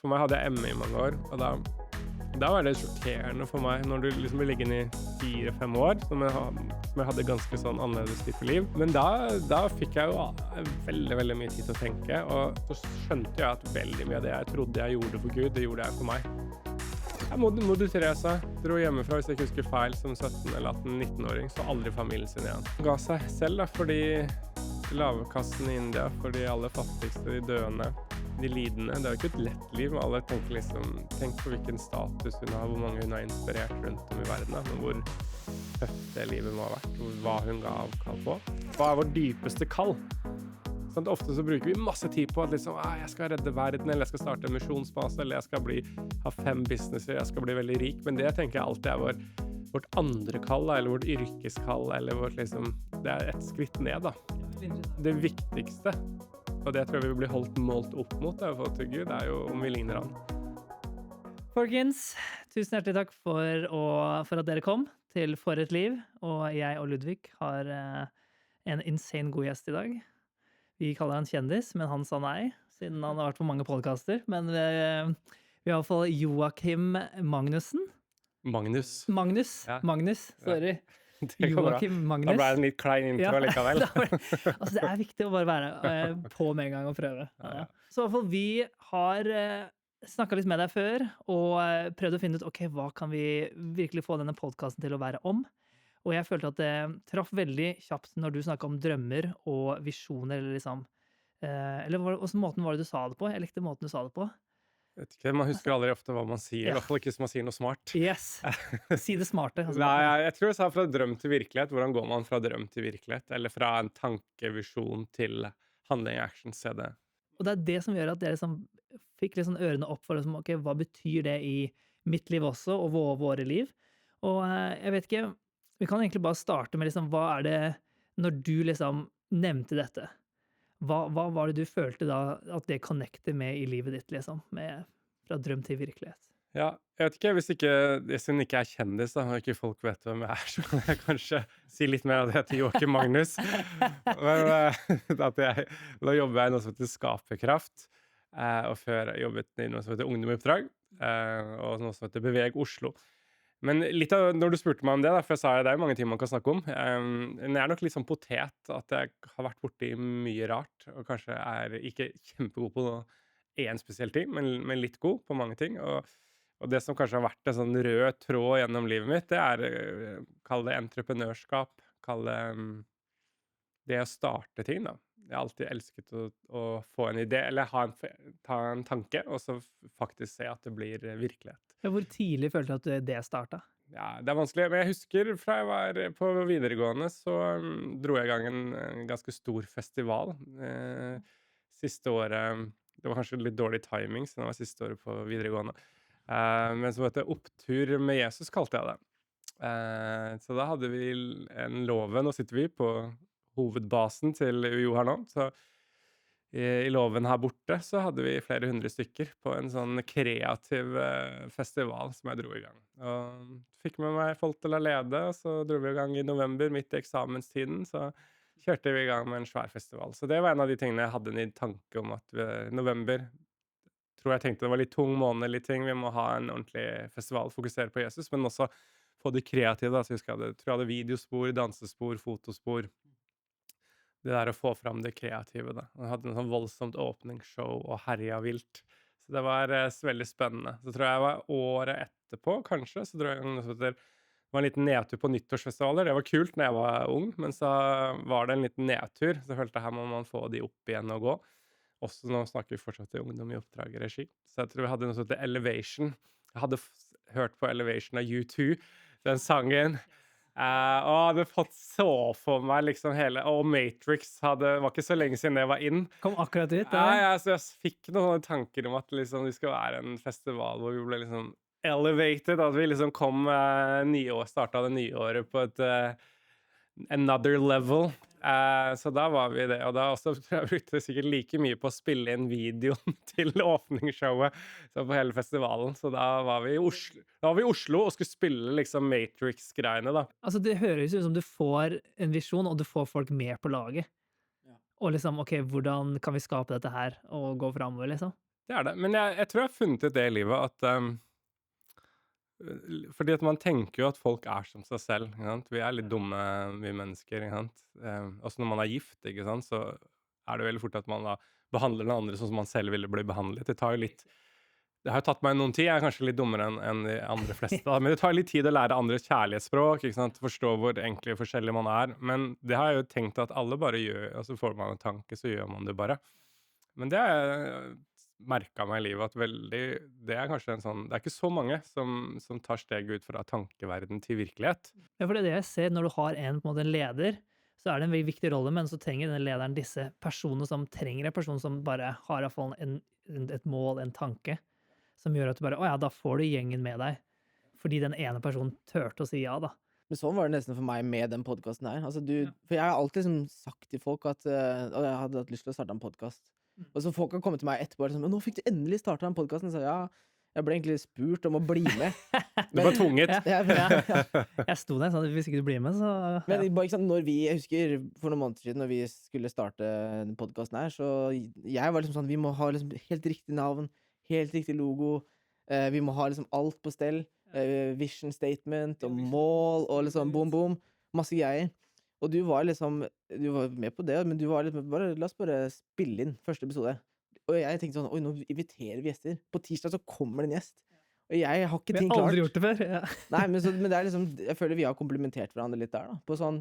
For meg hadde jeg ME i mange år, og da var det sjokkerende for meg når du liksom blir liggende i 4-5 år, som jeg hadde ganske sånn annerledes type liv. Men da fikk jeg jo veldig, veldig mye tid til å tenke, og så skjønte jeg at veldig mye av det jeg trodde jeg gjorde for Gud, det gjorde jeg for meg. Moder Teresa dro hjemmefra, hvis jeg ikke husker feil, som 17- eller 18-19-åring, så aldri familien sin igjen. Ga seg selv da, fordi lavkassen i India, for de aller fattigste, de døende, de lidende. Det er jo ikke et lett liv, men alle tenker liksom, tenk på hvilken status hun har, hvor mange hun har inspirert rundt om i verden, da, men hvor tøft det livet må ha vært, og hva hun ga avkall på. Hva vår dypeste kall? Sånn, ofte så bruker vi masse tid på at liksom, jeg skal redde verden, eller jeg skal starte en misjonsbase, eller jeg skal ha 5 businesser, jeg skal bli veldig rik, men det tenker jeg alltid er vårt andre kall, eller vårt yrkeskall, eller vårt liksom, det er et skritt ned da. Det viktigste, og det tror jeg vi blir målt opp mot det, for til Gud, det er jo om vi ligner han. Folkens, tusen hjertelig takk for at dere kom til For et liv, og jeg og Ludvig har en insane god gjest i dag. Vi kaller han kjendis, men han sa nei, siden han har vært på mange podcaster. Men vi har i hvert fall Joakim Magnussen. Magnus, Sorry. Joakim Magnus. Da ble det en litt klein intro likevel. Altså, det er viktig å bare være på med en gang og prøve. Ja. Så i hvert fall vi har snakket litt med deg før, og prøvd å finne ut, ok, hva kan vi virkelig få denne podcasten til å være om? Og jeg følte at det traff veldig kjapt når du snakket om drømmer og visjoner, eller liksom, eller hvordan måten var det du sa det på? Jeg likte måten du sa det på. Jeg vet ikke, man husker aldri ofte hva man sier, i hvert fall ikke hvis man sier noe smart. Yes, si det smarte. Altså. Nei, jeg tror jeg sa fra drøm til virkelighet. Hvordan går man fra drøm til virkelighet? Eller fra en tankevisjon til handling, action, se det. Og det er det som gjør at jeg liksom fikk liksom ørene opp for liksom, ok, hva betyr det i mitt liv også, og våre liv? Og jeg vet ikke, vi kan egentlig bare starte med liksom, hva er det, når du liksom nevnte dette, hva var det du følte da, at det connecter med i livet ditt, liksom, fra drøm til virkelighet? Ja, jeg vet ikke, hvis hun ikke er kjendis da, og ikke folk vet hvem jeg så kan jeg kanskje si litt mer av det til Joakim Magnus. Men da jobber jeg i noe som heter Skaperkraft, og før jeg jobbet i noe som heter Ungdom i oppdrag, og noe som heter Beveg Oslo. Men litt av, når du spurte meg om det, da, for jeg sa det er jo mange ting man kan snakke om, men jeg er nok litt sånn potet, at jeg har vært borte i mye rart, og kanskje er ikke kjempegod på en spesiell ting, men litt god på mange ting, og det som kanskje har vært en sånn rød tråd gjennom livet mitt, det er, kall det entreprenørskap, kall det å starte ting da. Jeg har alltid elsket å få en idé, eller ta en tanke, og så faktisk se at det blir virkelighet. Hvor tidlig følte du at det startet? Ja, det er vanskelig, men jeg husker fra jeg var på videregående, så dro jeg i gang en ganske stor festival. Siste året, det var kanskje litt dårlig timing, siden det var siste året på videregående. Men som heter Opptur med Jesus, kalte jeg det. Så da hadde vi en låve, nå sitter vi på hovedbasen til UiO her nå, så i låven her borte så hadde vi flere 100 stykker på en sånn kreativ festival som jeg dro i gang. Og fikk med meg folk til å lede, og så dro vi i gang i november, midt i eksamenstiden, så kjørte vi i gang med en svær festival. Så det var en av de tingene jeg hadde en tanke om at november, tror jeg tenkte det var litt tung måned, litt ting, vi må ha en ordentlig festival, fokusere på Jesus, men også få det kreative, da, så jeg tror jeg hadde videospor, dansespor, fotospor, det der å få fram det kreative da. Og jeg hadde en sånn voldsomt åpningsshow og herja vilt. Så det var veldig spennende. Så tror jeg det var året etterpå, kanskje, så tror jeg det var en liten nedtur på nyttårsfestivaler. Det var kult når jeg var ung, men så var det en liten nedtur. Så jeg følte her må man få de opp igjen og gå. Også nå snakker vi fortsatt i Ungdom i oppdrag i regi. Så jeg tror vi hadde noe som heter Elevation. Jeg hadde hørt på Elevation av U2, den sangen. Og hadde fått så for meg liksom hele, og Matrix var ikke så lenge siden det var inn. Kom akkurat ut, ja, så jeg fikk noen tanker om at liksom, det skal være en festival hvor vi ble liksom elevated, at vi liksom kom startet det nye året på et another level. Så da var vi det, og da også tror jeg brukte sikkert like mye på å spille inn videoen til åpningsshowet så på hele festivalen, så da var vi i Oslo og skulle spille liksom Matrix-greiene da. Altså det høres ut som du får en visjon, og du får folk med på laget. Ja. Og liksom, ok, hvordan kan vi skape dette her og gå fremover liksom? det det. Men jeg tror jeg har funnet ut det i livet at fordi at man tenker jo at folk som seg selv, ikke sant? Vi litt dumme, vi mennesker, ikke sant? Også når man gift, ikke sant? Så det veldig fort at man da behandler den andre sånn som man selv ville bli behandlet. Det tar jo litt Det har jo tatt meg noen tid. Jeg kanskje litt dummere enn de andre fleste, da. Men det tar litt tid å lære andres kjærlighetsspråk, ikke sant? Forstå hvor egentlig forskjellig man Men det har jeg jo tenkt at alle bare gjør. Altså får man en tanke, så gjør man det bare. Men det har jeg merka meg i livet at det kanskje en sånn Det ikke så mange som tar steget ut fra tankeverden til virkelighet. Ja, for det jeg ser når du har på en måte en leder, så det en veldig viktig rolle, men så trenger denne lederen disse personene som trenger en person som bare har i hvert fall et mål, en tanke, som gjør at du bare, å ja, da får du gjengen med deg. Fordi den ene personen tørte å si ja, da. Men sånn var det nesten for meg med den podcasten her. Altså, for jeg har alltid liksom sagt til folk at jeg hadde hatt lyst til å starte en podcast. Og så folk har kommet til meg etterpå og sånn, men nå fikk du endelig startet den podcasten. Så ja, jeg ble egentlig spurt om å bli med. Du var tvunget. Jeg sto der sånn, hvis ikke du blir med, så... Ja. Men ikke sant, jeg husker for noen måneder siden, når vi skulle starte den podcasten her, så jeg var liksom sånn, vi må ha liksom helt riktig navn, helt riktig logo, vi må ha liksom alt på stell, vision statement og mål og liksom boom boom, masse greier. Og du var med på det, men du var litt la oss bare spille inn første episode. Og jeg tenkte sånn, oi, nå inviterer vi gjester. På tirsdag så kommer det en gjest. Og jeg har ikke ting klart. Vi har aldri gjort det før. Ja. Nei, men det liksom, jeg føler vi har komplementert hverandre litt der da. På sånn,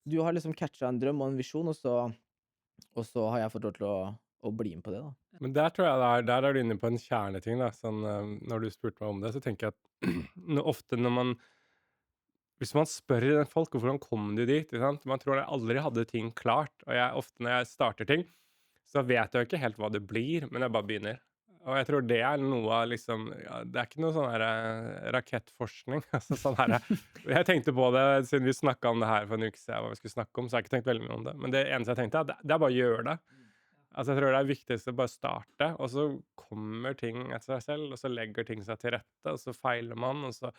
du har liksom catchet en drøm og en visjon, og så har jeg fått lov til å bli med på det da. Men der tror jeg der du inne på en kjerneting da. Sånn, når du spurte meg om det, så tenker jeg at ofte hvis man spør folk, hvordan kom du dit? Ikke sant? Man tror jeg aldri hadde ting klart. Og ofte når jeg starter ting, så vet jeg jo ikke helt hva det blir, men jeg bare begynner. Og jeg tror det noe av liksom det ikke noe sånn her rakettforskning. Altså sånn her Jeg tenkte på det siden vi snakket om det her for en uke siden, hva vi skulle snakke om, så jeg har ikke tenkt veldig mye om det. Men det eneste jeg tenkte, det bare å gjøre det. Altså jeg tror det viktigste å bare starte, og så kommer ting etter seg selv, og så legger ting seg til rette, og så feiler man, og så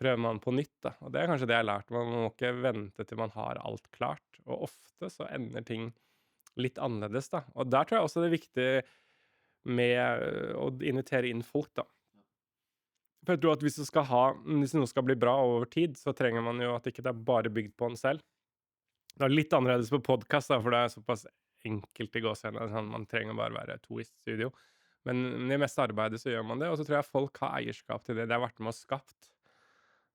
prøver man på nytt da. Og det kanskje det jeg har lært. Man må ikke vente til man har alt klart. Og ofte så ender ting litt annerledes da. Og der tror jeg også det er viktig med å invitere inn folk da. For jeg tror at hvis noe skal bli bra over tid, så trenger man jo at ikke det bare bygd på en selv. Det litt annerledes på podcast da, for det såpass enkelt i gåsehudene. Sånn, man trenger bare være to i studio. Men i meste arbeidet så gjør man det, og så tror jeg folk har eierskap til det. Det har vært med og skapt.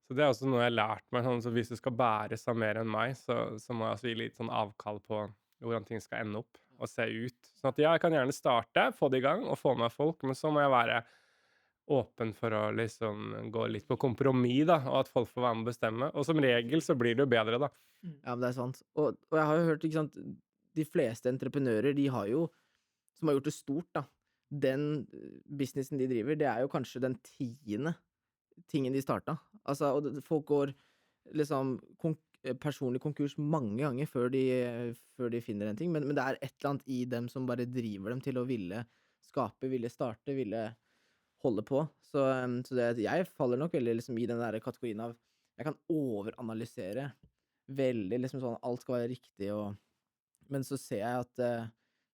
Så det er også noe jeg har lært meg, sånn, så hvis det skal bæres av mer enn meg, så må jeg også gi litt sånn avkall på hvordan ting skal ende opp og se ut. Sånn at jeg kan gjerne starte, få det i gang og få med folk, men så må jeg være åpen for å liksom gå litt på kompromiss da, og at folk får være med å bestemme. Og som regel så blir det jo bedre da. Ja, men det sant. Og jeg har jo hørt, ikke sant, de fleste entreprenører, som har gjort det stort da, den businessen de driver, det jo kanskje den 10. tingen de startet. Altså, og folk går liksom personlig konkurs mange ganger før de finner en ting, men det et eller annet i dem som bare driver dem til å ville skape, ville starte, ville holde på. Så jeg faller nok veldig liksom i den der kategorien av jeg kan overanalysere veldig, liksom sånn alt skal være riktig, men så ser jeg at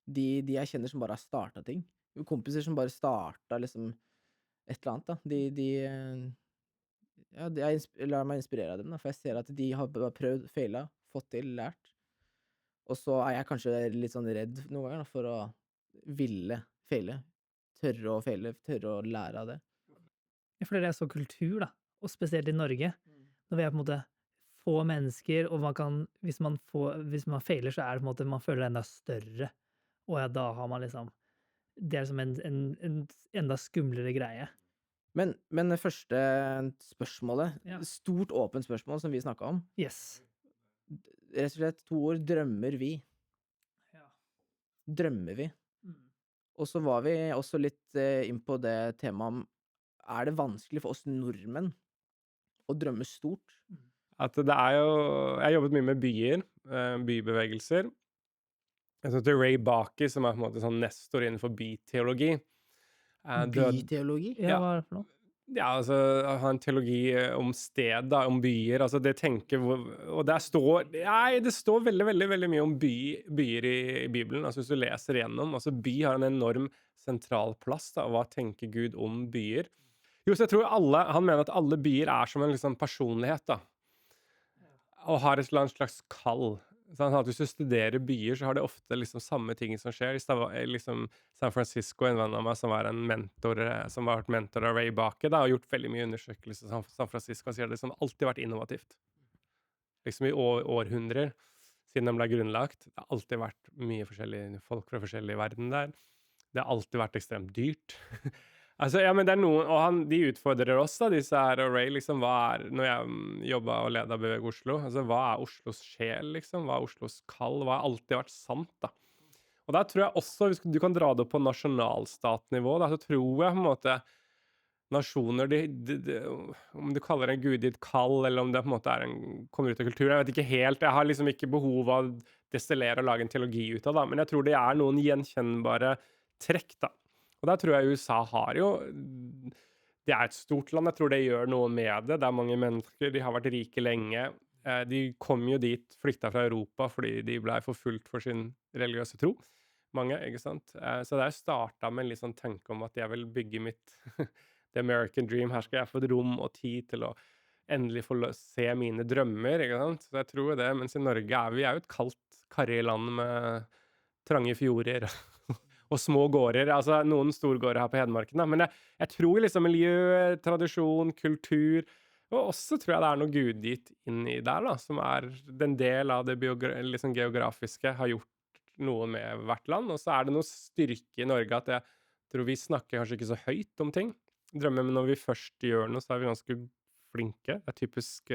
de jeg kjenner som bare har startet ting, kompiser som bare startet liksom et eller annet da, jeg lar meg inspirere av dem da, for jeg ser at de har bare prøvd, feilet, fått til, lært, og så jeg kanskje litt sånn redd noen ganger da, for å ville feile, tørre å feile, tørre å lære av det. Ja, for det så kultur da, og spesielt i Norge, når vi på en måte få mennesker, og hvis man feiler, så det på en måte, man føler det enda større, og ja, da har man liksom, det som en enda skumlere greie. Men det første spørsmålet, Ja. stort åpent spørsmål som vi snakket om, Yes. rett og slett 2 ord, drømmer vi? Ja. Drømmer vi? Og så var vi også litt inn på det temaet om, det vanskelig for oss nordmenn å drømme stort? At det jo Jeg har jobbet mye med byer, bybevegelser. Jeg tror til Ray Baker, som på en måte sånn nestor innenfor byteologi. Byteologi? Ja, hva det for noe? Ja, altså, ha en teologi om sted, da, om byer, altså det og det står veldig, veldig, veldig mye om byer i Bibelen, altså hvis du leser igjennom, altså by har en enorm sentral plass da, hva tenker Gud om byer? Jo, så jeg tror han mener at alle byer som en liksom personlighet da, og har et eller annet slags kall. Så han sa at hvis du studerer byer, så har det ofte liksom samme ting som skjer. Liksom San Francisco, en venn av meg som var en mentor, som har vært mentor av Ray Baker, da, og gjort veldig mye undersøkelser i San Francisco, han sier det liksom alltid vært innovativt. Liksom i århundrer, siden den ble grunnlagt. Det har alltid vært mye forskjellige folk fra forskjellige verden der. Det har alltid vært ekstremt dyrt. Altså, ja, men det noen, og de utfordrer oss da, disse her, og Ray, liksom, når jeg jobbet og ledet Beveg Oslo, altså, hva Oslos sjel, liksom, hva Oslos kall, hva har alltid vært sant, da. Og der tror jeg også, hvis du kan dra det opp på nasjonalstatnivå, da, så tror jeg på en måte, nasjoner, om du kaller det en gudgitt kall, eller om det på en måte kommer ut av kulturen, jeg vet ikke helt, jeg har liksom ikke behov av å destillere og lage en teologi ut av, da, men jeg tror det noen gjenkjennbare trekk, da. Og der tror jeg USA har jo, det et stort land, jeg tror det gjør noe med det, mange mennesker, de har vært rike lenge, de kom jo dit, flyktet fra Europa, fordi de ble forfulgt for sin religiøse tro, mange, ikke sant? Så det startet med en litt sånn tanke om at jeg vil bygge mitt, the American dream, her skal jeg få et rom og tid til å endelig få se mine drømmer, ikke sant? Så jeg tror det, mens i Norge vi jo et kaldt, karrig land med trange fjorder, og små gårder, altså noen storgårder her på Hedmarken da, men jeg tror liksom miljø, tradisjon, kultur, og også tror jeg det noe gudgitt inni der da, som den del av det liksom geografiske har gjort noe med hvert land, og så det noe styrke i Norge at jeg tror vi snakker kanskje ikke så høyt om ting, drømmer, men når vi først gjør noe, så vi ganske flinke, det typisk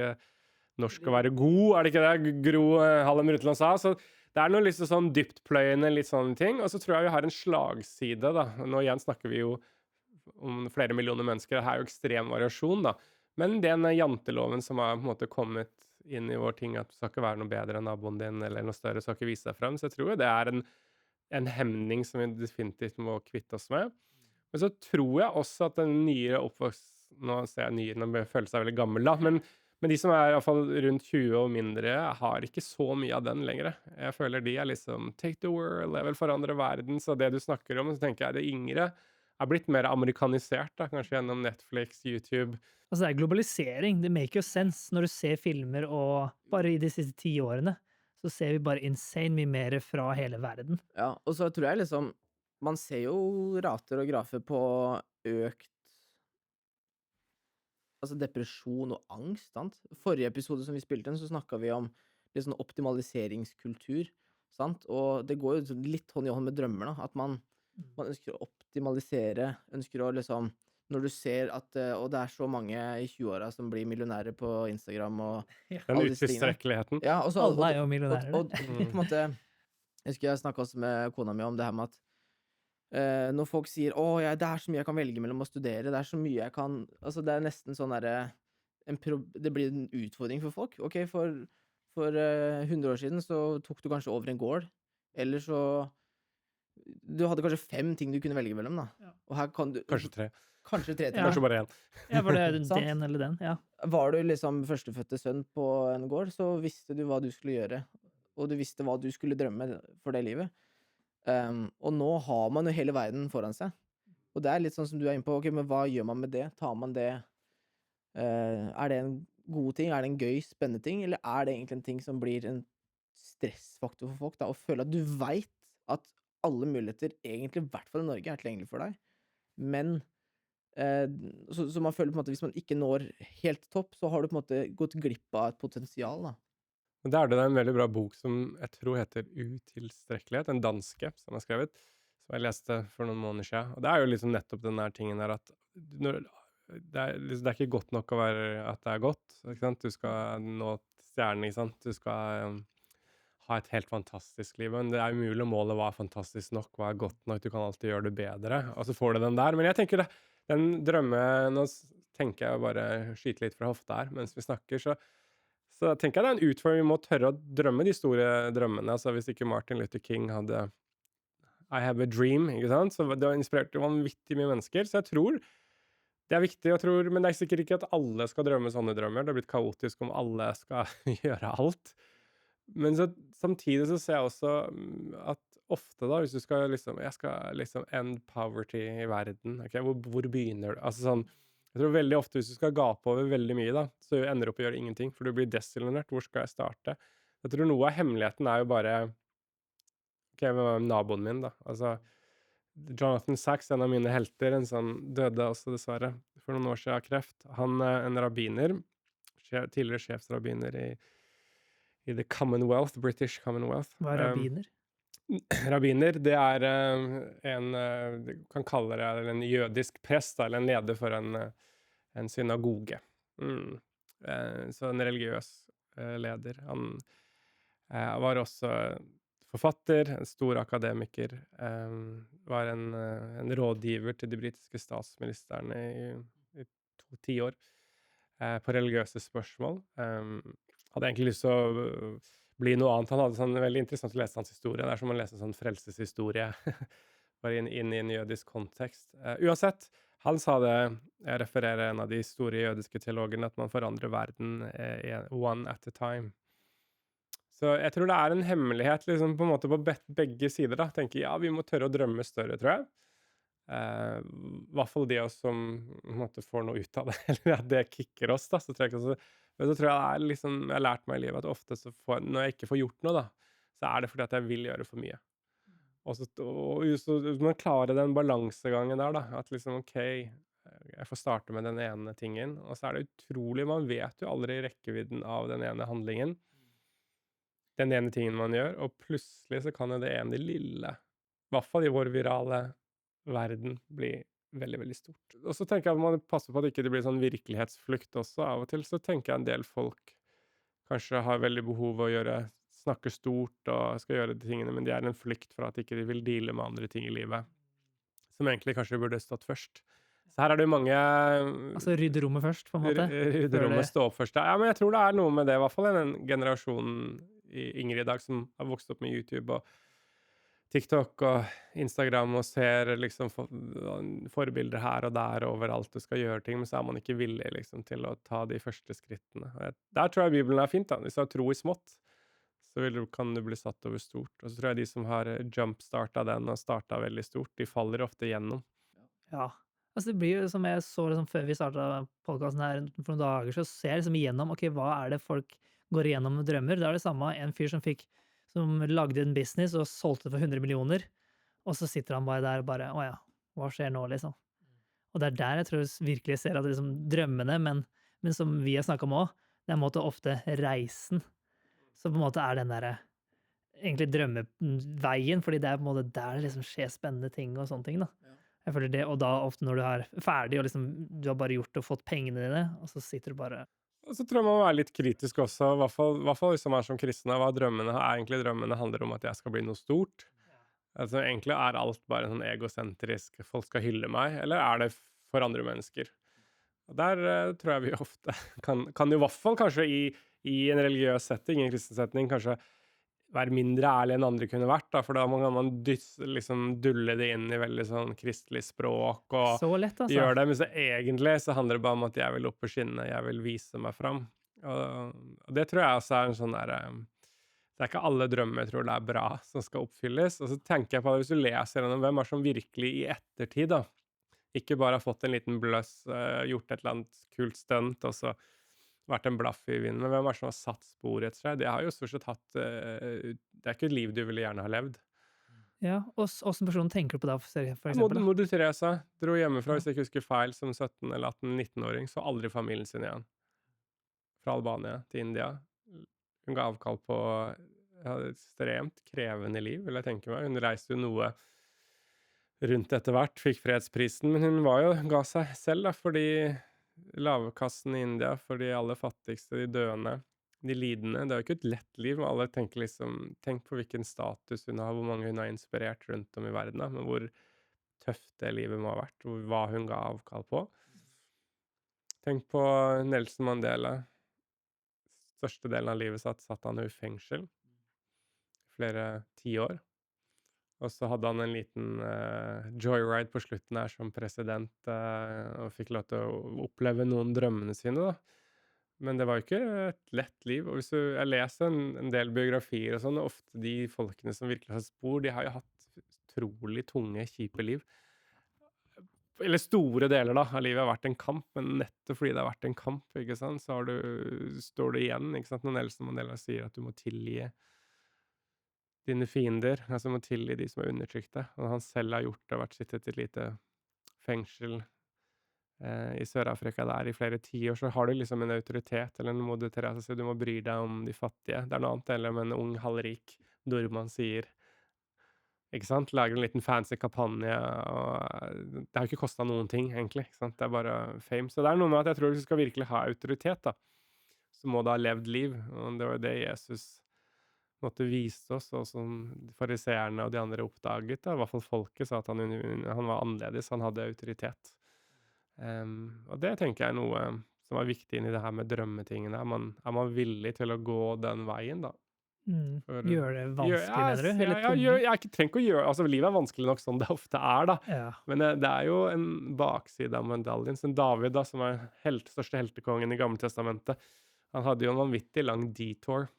norsk å være god, det ikke det Gro Harlem Brundtland sa, så det noe litt sånn dyptpløyende, litt sånne ting, og så tror jeg vi har en slagside da, nå igjen snakker vi jo om flere millioner mennesker, det jo ekstrem variasjon da, men den janteloven som har på en måte kommet inn i vår ting, at du skal ikke være noe bedre enn naboen din, eller noe større, skal ikke vise deg frem, så jeg tror det en hemning som vi definitivt må kvitte oss med, men så tror jeg også at den nye oppvokst, nå ser jeg nye, nå føler seg veldig gammel da, men de som I hvert fall rundt 20 og mindre har ikke så mye av den lenger. Jeg føler de liksom take the world, jeg vil forandre verden, så det du snakker om, så tenker jeg det yngre blitt mer amerikanisert da, kanskje gjennom Netflix, YouTube. Altså det globalisering, det make jo sense når du ser filmer, og bare I de siste 10 årene, så ser vi bare insane mye mer fra hele verden. Ja, og så tror jeg liksom, man ser jo rater og grafer på økt altså depresjon og angst, sant? Forrige episode som vi spilte så snakket vi om litt sånn optimaliseringskultur, sant? Og det går jo litt hånd I hånd med drømmer da, at man ønsker å optimalisere, ønsker å liksom, når du ser at, og det så mange I 20-åra som blir millionærer på Instagram og den utilstrekkeligheten. Ja, og så, alle jo millionærer. Og på en måte, jeg husker jeg snakket også med kona mi om det her med at når folk sier, det så mye jeg kan velge mellom å studere, det så mye jeg kan, altså det nesten sånn der, det blir en utfordring for folk. Ok, for 100 år siden så tok du kanskje over en gård, eller så, du hadde kanskje 5 ting du kunne velge mellom da, og her kan du... Kanskje 3. Kanskje 3 ting. Kanskje bare 1. Ja, var det den eller den, ja. Var du liksom førstefødte sønn på en gård, så visste du hva du skulle gjøre, og du visste hva du skulle drømme for det livet. Og nå har man jo hele verden foran seg. Og det litt sånn som du inne på, ok, men hva gjør man med det? Tar man det? Det en god ting? Det en gøy, spennende ting? Eller det egentlig en ting som blir en stressfaktor for folk, da? Å føle at du vet at alle muligheter, egentlig I hvert fall I Norge, tilgjengelig for deg. Men, så man føler på en måte, hvis man ikke når helt topp, så har du på en måte gått glipp av et potensial, da. Og det det en veldig bra bok som jeg tror heter Utilstrekkelighet, en danske som har skrevet, som jeg leste for noen måneder siden. Og det jo liksom nettopp den der tingen der at det liksom, det ikke godt nok å være at det godt, ikke sant? Du skal nå stjernen, ikke sant? Du skal ha et helt fantastisk liv, men det umulig å måle hva fantastisk nok, hva godt nok, du kan alltid gjøre det bedre, og så får du den der. Men jeg tenker den nå tenker jeg bare skyte litt fra hofta her, mens vi snakker, så tenker jeg det en utfordring, vi må tørre å drømme de store drømmene, altså hvis ikke Martin Luther King hadde I have a dream, ikke sant? Så det har inspirert vanvittig mye mennesker, så jeg tror det viktig, men det sikkert ikke at alle skal drømme sånne drømmer, det har blitt kaotisk om alle skal gjøre alt. Men så, samtidig så ser jeg også at ofte da, hvis du skal liksom jeg skal liksom end poverty i verden, ok, hvor begynner du? Altså sånn, jeg tror veldig ofte hvis du skal gape over veldig mye da, så ender du opp å gjøre ingenting, for du blir desillusionert. Hvor skal jeg starte? Jeg tror noe av hemmeligheten er jo bare ok, hvem var naboen min da? Altså, Jonathan Sacks, en av mine helter, en sånn døde også dessverre for noen år siden av kreft. Han en rabbiner, tidligere sjefsrabbiner i The Commonwealth, British Commonwealth. Hva er rabbiner? Rabbiner, det er du kan kalle det en jødisk prest, da, eller en leder for en synagoge. Så en religiøs leder. Han var også forfatter, en stor akademiker, var en rådgiver til de britiske statsministerne i 10 år på religiøse spørsmål. Hadde egentlig lyst til å bli noe annet. Han hadde sånn veldig interessant å lese hans historie. Det er som å lese en sånn frelseshistorie, bare inn i en jødisk kontekst. Uansett, han sa det, jeg refererer en av de store jødiske teologene, at man forandrer verden one at a time. Så jeg tror det er en hemmelighet liksom, på en måte på begge sider. Da. Tenker, ja, vi må tørre å drømme større, tror jeg. I hvert fall de av oss som på en måte, får noe ut av det, eller at det kicker oss. Da. Så tror jeg det er liksom, jeg har lært meg i livet at ofte når jeg ikke får gjort noe, da, så er det fordi at jeg vil gjøre for mye. Og så man klarer den balansegangen der, da, at liksom, ok, jeg får starte med den ene tingen, og så er det utrolig, man vet jo aldri rekkevidden av den ene handlingen, den ene tingen man gjør, og plutselig så kan jo det ene lille, i hvert fall i vår virale verden, bli veldig, veldig stort. Og så tenker jeg at man passer på at ikke det blir sånn virkelighetsflukt også. Av og til så tenker jeg en del folk kanskje har veldig behov å snakke stort og skal gjøre de tingene, men de er en flykt for at ikke de vil deale med andre ting i livet, som egentlig kanskje burde stått først. Så her er det jo mange Altså rydde rommet først, på en måte? Rydde rommet, stå opp først. Ja, men jeg tror det er noe med det, i hvert fall i den generasjonen yngre i dag som har vokst opp med YouTube og TikTok og Instagram og ser liksom forbilder her og der overalt og skal gjøre ting, men så er man ikke villig liksom til å ta de første skrittene. Der tror jeg Bibelen er fint da. Hvis du har tro i smått, så kan du bli satt over stort. Og så tror jeg de som har jumpstartet den og startet veldig stort, de faller ofte gjennom. Ja, altså det blir jo som jeg så liksom, før vi startet podcasten her for noen dager, så ser jeg liksom igjennom, ok, hva er det folk går igjennom med drømmer? Det er det samme, en fyr som lagde en business og solgte det for 100 millioner, og så sitter han bare der og bare, åja, hva skjer nå liksom? Og det er der jeg tror jeg virkelig ser at det liksom drømmene, men som vi har snakket om også, det er en måte ofte reisen, så på en måte er den der egentlig drømmeveien, fordi det er på en måte der det liksom skjer spennende ting og sånne ting da. Jeg føler det, og da ofte når du er ferdig, og liksom, du har bare gjort og fått pengene dine, og så sitter du bare... Og så tror jeg man må være litt kritisk også, i hvert fall hvis man er som kristne, hva egentlig drømmene handler om at jeg skal bli noe stort. Altså egentlig er alt bare sånn egosentrisk, folk skal hylle meg, eller er det for andre mennesker? Og der tror jeg vi ofte kan jo i hvert fall kanskje i en religiøs setting, i en kristen setting, kanskje være mindre ærlig enn andre kunne vært, da, for da kan man liksom dulle det inn i veldig sånn kristelig språk, og så lett, altså. gjøre det, men så egentlig så handler det bare om at jeg vil opp på skinnene, jeg vil vise meg fram. Og det tror jeg også er en sånn der, det er ikke alle drømmer jeg tror det er bra som skal oppfylles, og så tenker jeg på det, hvis du leser gjennom hvem er som virkelig i ettertid da, ikke bare har fått en liten bløss, gjort et eller annet kult stunt, og så vært en blaff i vinden, men hvem er som har satt spor etter seg? Det har jo stort sett hatt, det er ikke et liv du ville gjerne ha levd. Ja, og hvordan personen tenker du på da, for eksempel? Moder Teresa dro hjemmefra, hvis jeg ikke husker feil, som 17 eller 18-19-åring, så aldri familien sin igjen. Fra Albania til India. Hun ga avkall på et ekstremt krevende liv, vil jeg tenke meg. Hun reiste jo noe rundt etter hvert, fikk fredsprisen, men hun ga seg selv da, fordi lavkassen i India, for de aller fattigste, de døende, de lidende. Det er jo ikke et lett liv, men alle tenker liksom, tenk på hvilken status hun har, hvor mange hun har inspirert rundt om i verden, da, men hvor tøft det livet må ha vært, og hva hun ga avkall på. Tenk på Nelson Mandela. Største delen av livet satt han i fengsel. Flere 10 år. Og så hadde han en liten joyride på slutten her som president, og fikk lov til å oppleve noen drømmene sine da. Men det var jo ikke et lett liv. Og hvis jeg leser en del biografier og sånn, og ofte de folkene som virkelig har spor, de har jo hatt utrolig tunge, kjipe liv. Eller store deler da, av livet har vært en kamp, men nettopp fordi det har vært en kamp, ikke sant, så står du igjen, ikke sant, når Nelson Mandela sier at du må tilgi dine fiender, altså må tilgi de som har undertrykt deg. Og han selv har gjort det, vært sittet i et lite fengsel i Sør-Afrika der i flere tiår, så har du liksom en autoritet, eller en Moder Teresa sier, du må bry deg om de fattige. Det er noe annet, eller om en ung, halvrik nordmann sier, ikke sant? Lager en liten fancy kampanje, og det har jo ikke kostet noen ting, egentlig, ikke sant? Det er bare fame. Så det er noe med at jeg tror hvis du skal virkelig ha autoritet, da, så må du ha levd liv, og det var jo det Jesus måtte vise oss, og som fariseerne og de andre oppdaget, da, i hvert fall folket sa at han var annerledes, han hadde autoritet. Og det tenker jeg er noe som var viktig inn i det her med drømmetingene. Er man villig til å gå den veien, da? Gjør det vanskelig, mener du? Eller jeg trenger ikke å gjøre, altså livet er vanskelig nok sånn det ofte er da, Ja. men det er jo en bakside av medaljen, som David da, som er største heltekongen i Gamle Testamentet, han hadde jo en vanvittig lang detour,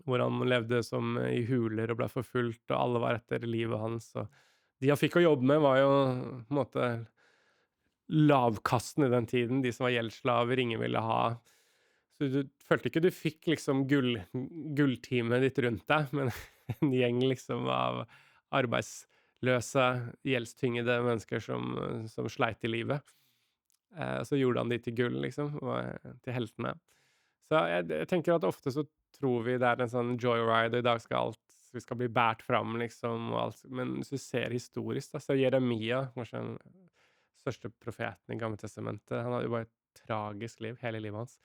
hvor han levde som i huler og ble forfulgt, og alle var etter livet hans, og de han fikk å jobbe med var jo på en måte lavkasten i den tiden, de som var gjeldsslaver, ingen ville ha. Så du følte ikke du fikk liksom gullteamet ditt rundt deg, men en gjeng liksom av arbeidsløse, gjeldstyngede mennesker som sleit i livet. Så gjorde han de til gull, liksom, og til heltene. Så jeg tenker at ofte så tror vi det er en sånn joyride, og i dag vi skal bli bært fram, liksom, og alt. Men hvis du ser historisk, da, så Jeremia, kanskje den største profeten i Gamle Testamentet, han hadde jo bare et tragisk liv, hele livet hans.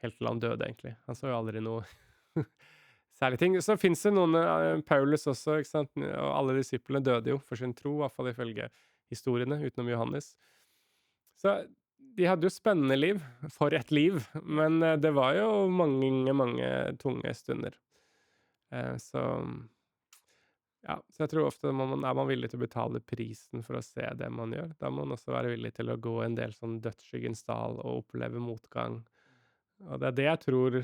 Helt til han døde, egentlig. Han så jo aldri noe særlig ting. Så finnes det noen, Paulus også, ikke sant? Og alle disiplene døde jo for sin tro, i hvert fall ifølge historiene, utenom Johannes. Så de hadde jo spennende liv, for et liv, men det var jo mange tunge stunder. Så jeg tror ofte er man villig til å betale prisen for å se det man gjør. Da må man også være villig til å gå en del sånn dødsskyggens dal og oppleve motgang. Og det er det jeg tror,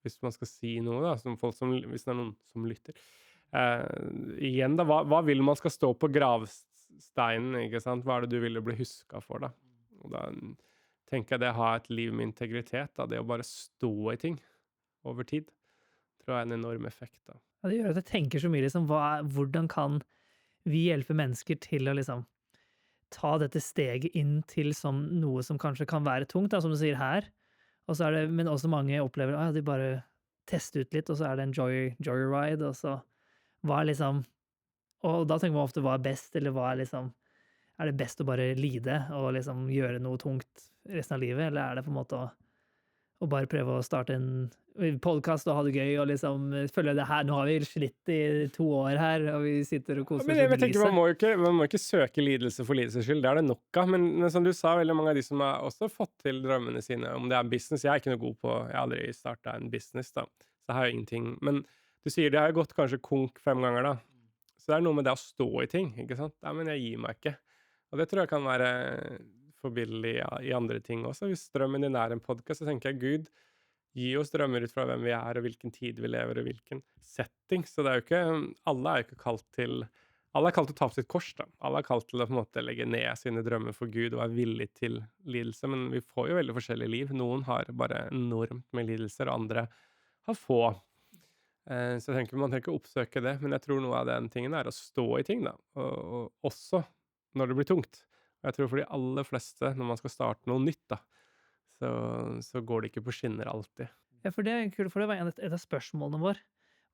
hvis man skal si noe da, hvis det er noen som lytter. Igjen da, hva vil man skal stå på gravsteinen, ikke sant? Hva er det du ville bli husket for da? Og da tenker jeg det å ha et liv med integritet, da, det å bare stå i ting over tid, tror jeg er en enorm effekt da. Ja, det gjør at jeg tenker så mye, liksom, hvordan kan vi hjelpe mennesker til å liksom ta dette steget inn til som noe som kanskje kan være tungt, da, som du sier her. Og så er det, men også mange opplever at de bare tester ut litt, og så er det en joyride, og så hva er liksom, og da tenker man ofte hva er best, eller hva er liksom, er det best å bare lide og liksom gjøre noe tungt resten av livet, eller er det på en måte å bare prøve å starte en podcast og ha det gøy, og liksom følge det her, nå har vi slitt i 2 år her, og vi sitter og koser oss men jeg med tenker, lyset. man må ikke søke lidelse for lidelsens skyld, det er det nok av, men som du sa, veldig mange av de som har også fått til drømmene sine, om det er business, jeg er ikke noe god på, jeg har aldri startet en business da, så jeg har jo ingenting, men du sier det har gått kanskje konk 5 ganger da, så det er noe med det å stå i ting, ikke sant? Ja, men jeg gir meg ikke, og det tror jeg kan være forbillig i andre ting også. Hvis drømmen din er en podcast, så tenker jeg Gud gi oss drømmer ut fra hvem vi er, og hvilken tid vi lever, og hvilken setting. Så det er jo ikke, alle er jo ikke kalt til å ta opp sitt kors da. Alle er kalt til å på en måte legge ned sine drømmer for Gud og være villig til lidelse, men vi får jo veldig forskjellige liv. Noen har bare enormt med lidelser, og andre har få. Så jeg tenker man trenger ikke oppsøke det, men jeg tror noe av den tingen er å stå i ting da, og også når det blir tungt. Og jeg tror for de aller fleste, når man skal starte noe nytt da, så går det ikke på skinner alltid. Ja, for det er kult, for det var et av spørsmålene våre,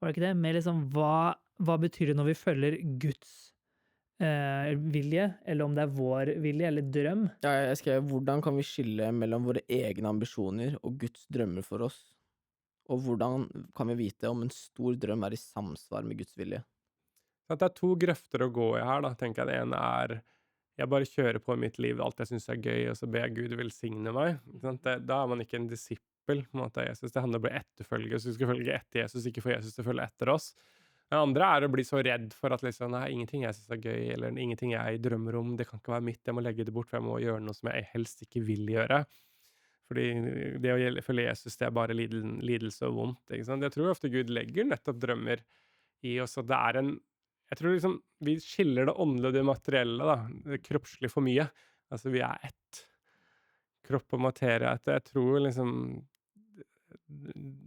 var det ikke det? Med liksom, hva betyr det når vi følger Guds vilje, eller om det er vår vilje, eller drøm? Ja, jeg skrev, hvordan kan vi skille mellom våre egne ambisjoner og Guds drømmer for oss? Og hvordan kan vi vite om en stor drøm er i samsvar med Guds vilje? Så det er 2 grøfter å gå i her da, tenker jeg. Det ene er jeg bare kjører på i mitt liv, alt jeg synes er gøy, og så ber jeg Gud velsigne meg. Da er man ikke en disippel, på en måte, av Jesus. Det handler om å bli etterfølger, så vi skal følge etter Jesus, ikke få Jesus til å følge etter oss. Det andre er å bli så redd for at liksom, nei, ingenting jeg synes er gøy, eller ingenting jeg drømmer om, det kan ikke være mitt, jeg må legge det bort, for jeg må gjøre noe som jeg helst ikke vil gjøre. Fordi det å følge Jesus, det bare lidelse og vondt, ikke sant? Jeg tror ofte Gud legger nettopp drømmer i oss, at det jeg tror liksom vi skiller det åndelige og det materielle, da, det kroppslige for mye. Altså, vi ett. Kropp og materie. At jeg tror liksom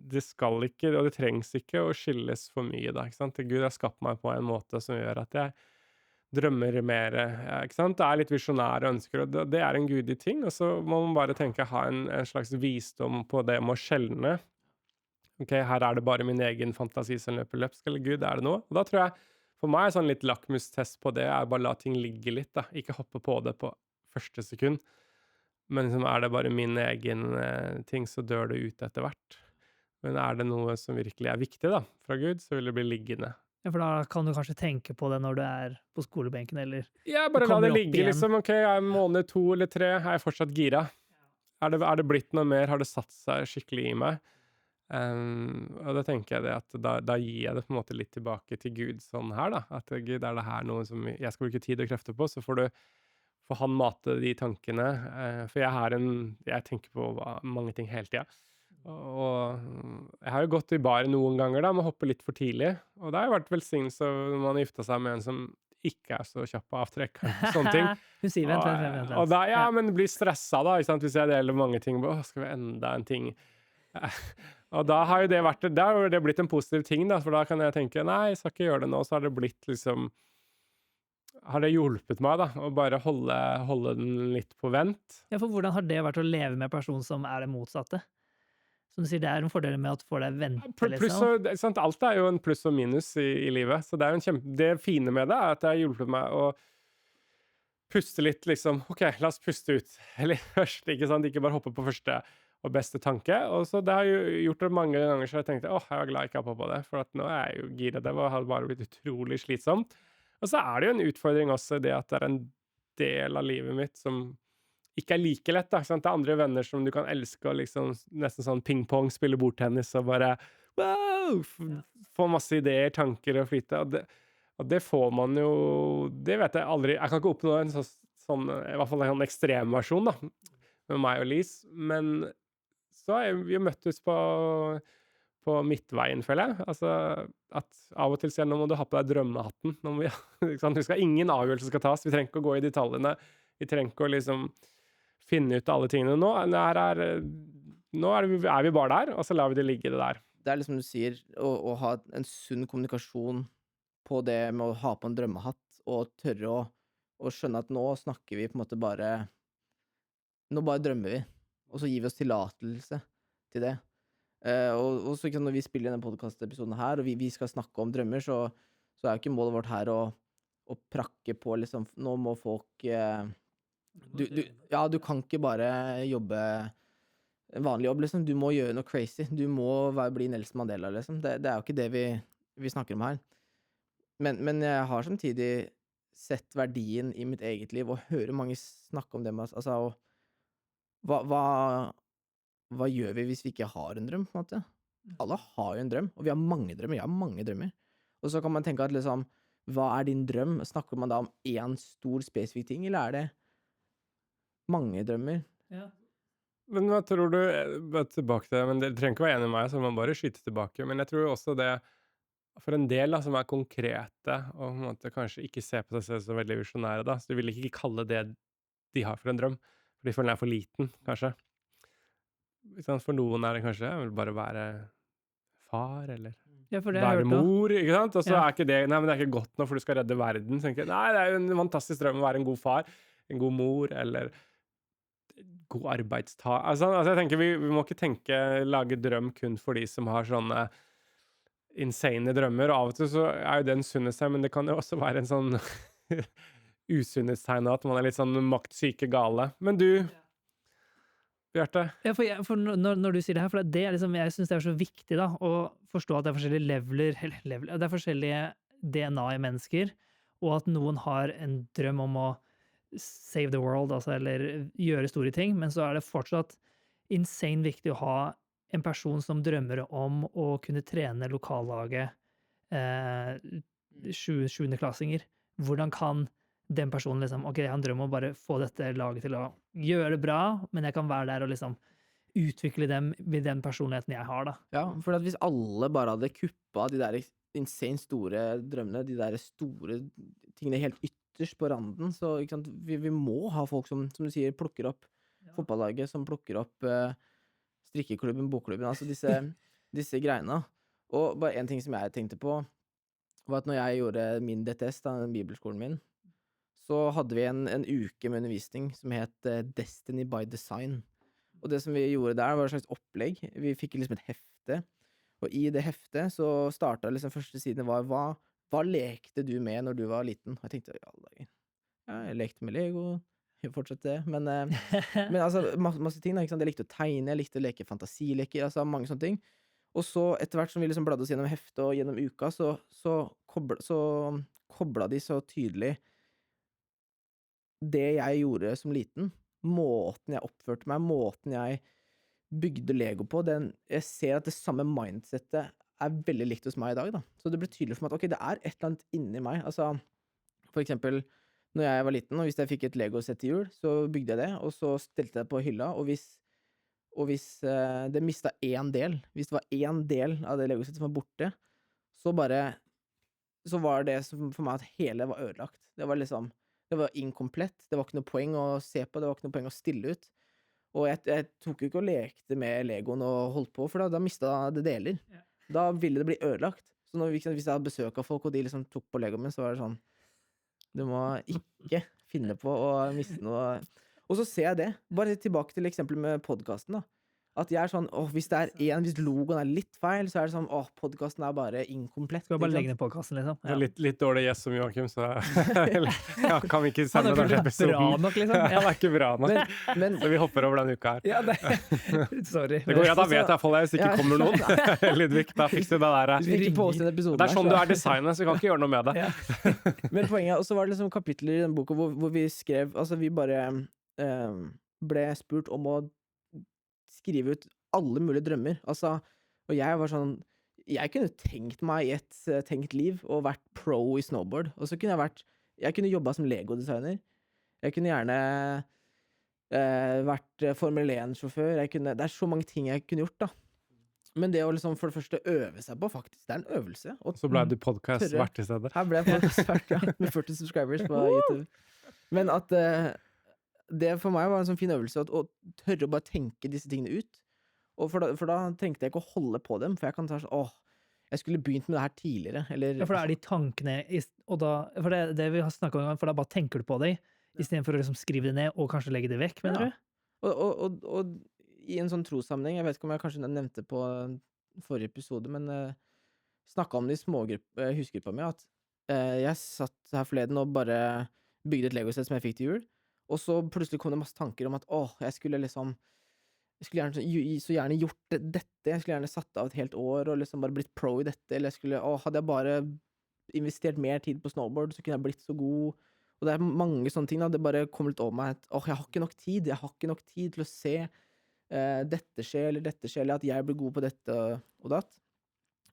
det skal ikke, og det trengs ikke å skilles for mye, da, ikke sant? Gud har skapt meg på en måte som gjør at jeg drømmer mer, ja, ikke sant? Det litt visjonære ønsker, og det en gudig ting, og så må man bare tenke, ha en slags visdom på det med å skjelne. Ok, her det bare min egen fantasi som løper løpsk, eller Gud, det noe? Og da tror jeg, for meg, sånn litt lakmustest på det, bare la ting ligge litt, da. Ikke hoppe på det på første sekund. Men liksom, det bare min egen ting, så dør det ut etter hvert. Men det noe som virkelig viktig, da, fra Gud, så vil det bli liggende. Ja, for da kan du kanskje tenke på det når du på skolebenken, eller Ja, bare la kommer det opp ligge, igjen. liksom. Ok, en måned, 2 eller 3, jeg fortsatt gira? Det blitt noe mer? Har det satt seg skikkelig i meg? Og da tenker jeg det at da gir jeg det på en måte litt tilbake til Gud sånn her, da. At Gud, det her noe som jeg skal bruke tid og krefter på, så får han mate de tankene. For jeg tenker på mange ting hele tida. Og jeg har jo gått i bar noen ganger, da, med å hoppe litt for tidlig. Og det har jo vært velsignelse når man har gifta seg med en som ikke så kjapp på avtrekk. Sånne ting. Hun sier vent. Og da, ja, men blir stressa, da, ikke sant? Hvis jeg deler mange ting. Skal vi enda en ting? Og da har jo det blitt en positiv ting, da, for da kan jeg tenke nei, jeg skal ikke gjøre det nå, så har det blitt liksom har det hjulpet meg, da, å bare holde den litt på vent. Ja, for hvordan har det vært å leve med en person som det motsatte? Som du sier, det en fordel med at får deg vente, liksom. Sant? Alt jo en pluss og minus i livet, så det jo det fine med det at det har hjulpet meg å puste litt, liksom. Ok, la oss puste ut. Eller først, ikke sant? Ikke bare hoppe på første og beste tanke. Og så det har jo gjort det mange ganger, så jeg tenkte, jeg var glad jeg ikke har på det, for at nå jeg jo gira. Det har bare blitt utrolig slitsomt. Og så det jo en utfordring også, det at det en del av livet mitt som ikke like lett, da. Sant? Det andre venner som du kan elske, og liksom nesten sånn ping-pong, spille bordtennis, og bare wow! Få masse ideer, tanker og flyte. Og det får man jo, det vet jeg aldri. Jeg kan ikke oppnå en sånn, i hvert fall en ekstrem versjon, da, med meg og Lise. Men så har vi jo møttes på midtveien, føler jeg. Altså, at av og til sier nå må du ha på deg drømmehatten. Nå må vi skal ingen avgjørelse skal tas. Vi trenger ikke å gå i detaljene. Vi trenger ikke å liksom finne ut alle tingene nå. Nå vi bare der, og så lar vi det ligge det der. Det liksom du sier, å ha en sunn kommunikasjon på det med å ha på en drømmehatt, og tørre å skjønne at nå snakker vi på en måte bare Nå bare drømmer vi, og så gir vi oss tillatelse til det. Og så når vi spiller denne podcast-episoden her, og vi skal snakke om drømmer, så jo ikke målet vårt her å prakke på, liksom, nå må folk du kan ikke bare jobbe en vanlig jobb, liksom. Du må gjøre noe crazy. Du må bli Nelson Mandela, liksom. Det jo ikke det vi snakker om her. Men jeg har samtidig sett verdien i mitt eget liv, og hører mange snakke om det med altså, hva gjør vi hvis vi ikke har en drøm, på en måte? Alle har jo en drøm, og vi har mange drømmer. Jeg har mange drømmer. Og så kan man tenke at liksom, hva din drøm? Snakker man da om en stor spesifikk ting, eller det mange drømmer? Ja. Men hva tror du, tilbake til det, men dere trenger ikke være enig med meg, så man bare skyter tilbake, men jeg tror også det, for en del da, som konkrete, og på en måte kanskje ikke ser på seg selv så veldig visjonære da, så du vil ikke kalle det de har for en drøm, for de føler den for liten, kanskje. For noen det kanskje, jeg vil bare være far, eller være mor, ikke sant? Og så ikke det, nei, men det ikke godt nok, for du skal redde verden. Så tenker jeg, nei, det jo en fantastisk drøm å være en god far, en god mor, eller god arbeidstag. Altså jeg tenker, vi må ikke lage drøm kun for de som har sånne insane drømmer, og av og til så jo det en sunnhetstegn, men det kan jo også være en sånn usunnhetstegn, at man litt sånn maktsyke gale. Men du, Bjarte? Ja, for når du sier det her, for det liksom, jeg synes det så viktig da, å forstå at det forskjellige leveler, det forskjellige DNA i mennesker, og at noen har en drøm om å save the world, altså, eller gjøre store ting, men så det fortsatt insane viktig å ha en person som drømmer om å kunne trene lokallaget 7.-klassinger. Hvordan kan den personen liksom, ok, han drømmer om å bare få dette laget til å gjøre det bra, men jeg kan være der og liksom utvikle dem med den personligheten jeg har, da. Ja, for at hvis alle bare hadde kuppa de der insane store drømmene, de der store tingene helt ytterst på randen, så ikke sant, vi må ha folk som du sier, plukker opp fotballaget, som plukker opp strikkeklubben, bokklubben, altså disse greiene. Og bare en ting som jeg tenkte på, var at når jeg gjorde min DTS, da, den bibelskolen min, så hadde vi en uke med undervisning som het Destiny by Design. Og det som vi gjorde der var et slags opplegg. Vi fikk liksom et hefte, og i det heftet så startet liksom første siden var, hva lekte du med når du var liten? Og jeg tenkte, ja, jeg lekte med Lego, jeg fortsatte det, men altså masse ting da, ikke sant? Jeg likte å tegne, jeg likte å leke fantasileker, altså mange sånne ting. Og så etter hvert som vi liksom bladde oss gjennom heftet og gjennom uka, så kobla de så tydelig det jeg gjorde som liten, måten jeg oppførte meg, måten jeg bygde Lego på, jeg ser at det samme mindsetet er veldig likt hos meg i dag da. Så det ble tydelig for meg at ok, det er et eller annet inni meg. Altså, for eksempel, når jeg var liten, og hvis jeg fikk et Lego-sett til jul, så bygde jeg det, og så stelte jeg det på hylla, og hvis det mistet en del, hvis det var en del av det Lego-settet som var borte, så var det for meg at hele var ødelagt. Det var inkomplett, det var ikke noe poeng å se på, det var ikke noe poeng å stille ut. Og jeg tok jo ikke og lekte med Legoen og holdt på, for da mistet det deler. Da ville det bli ødelagt. Så hvis jeg hadde besøk av folk, og de liksom tok på Legoen min, så var det sånn, du må ikke finne på å miste noe. Og så ser jeg det, bare tilbake til eksempel med podcasten da, at jeg er sånn, hvis logoen er litt feil, så er det sånn, podcasten er bare inkomplett. Skal vi bare legge ned podcasten, liksom? Ja. Litt dårlig gjest som Joakim, så ja, kan vi ikke sende den episoden. Han er ikke bra nok, liksom. Ja, det er ikke bra nok. Så vi hopper over denne uka her. Ja, sorry. Det går, ja, da vet jeg for deg hvis det ikke kommer noen. Ludvig, da fikser du det der. Det er sånn du er designet, så vi kan ikke gjøre noe med det. Ja. Men poenget, og så var det liksom kapitler i den boka hvor vi skrev, altså vi bare ble spurt om å skrive ut alle mulige drømmer, altså, og jeg var sånn, jeg kunne tenkt meg i et tenkt liv og vært pro i snowboard, og så kunne jeg kunne jobbet som Lego-designer, jeg kunne gjerne vært Formel 1-sjåfør, det er så mange ting jeg kunne gjort da, men det å liksom for det første øve seg på, faktisk, det er en øvelse. Og så ble du podcast-vert i stedet. Her ble jeg podcast-vert, ja, med 40 subscribers på YouTube. Men at det for meg var en sånn fin øvelse å tørre å bare tenke disse tingene ut. Og for da trengte jeg ikke å holde på dem, for jeg kan ta sånn, jeg skulle begynt med det her tidligere, eller... Ja, for da er de tankene, og da, for det vi har snakket om, for da bare tenker du på det, i stedet for å liksom skrive det ned, og kanskje legge det vekk, mener du? Og i en sånn trossammenheng, jeg vet ikke om jeg kanskje nevnte på forrige episode, men snakket om det i husgruppa mi, at jeg satt her forleden og bare bygde et Lego-sett som jeg fikk til jul, og så plutselig kom det masse tanker om at jeg skulle gjerne, så gjerne gjort dette, jeg skulle gjerne satt av et helt år og liksom bare blitt pro i dette, eller hadde jeg bare investert mer tid på snowboard, så kunne jeg blitt så god. Og det er mange sånne ting da, det bare kom litt over meg at jeg har ikke nok tid til å se dette skje, eller at jeg blir god på dette og datt.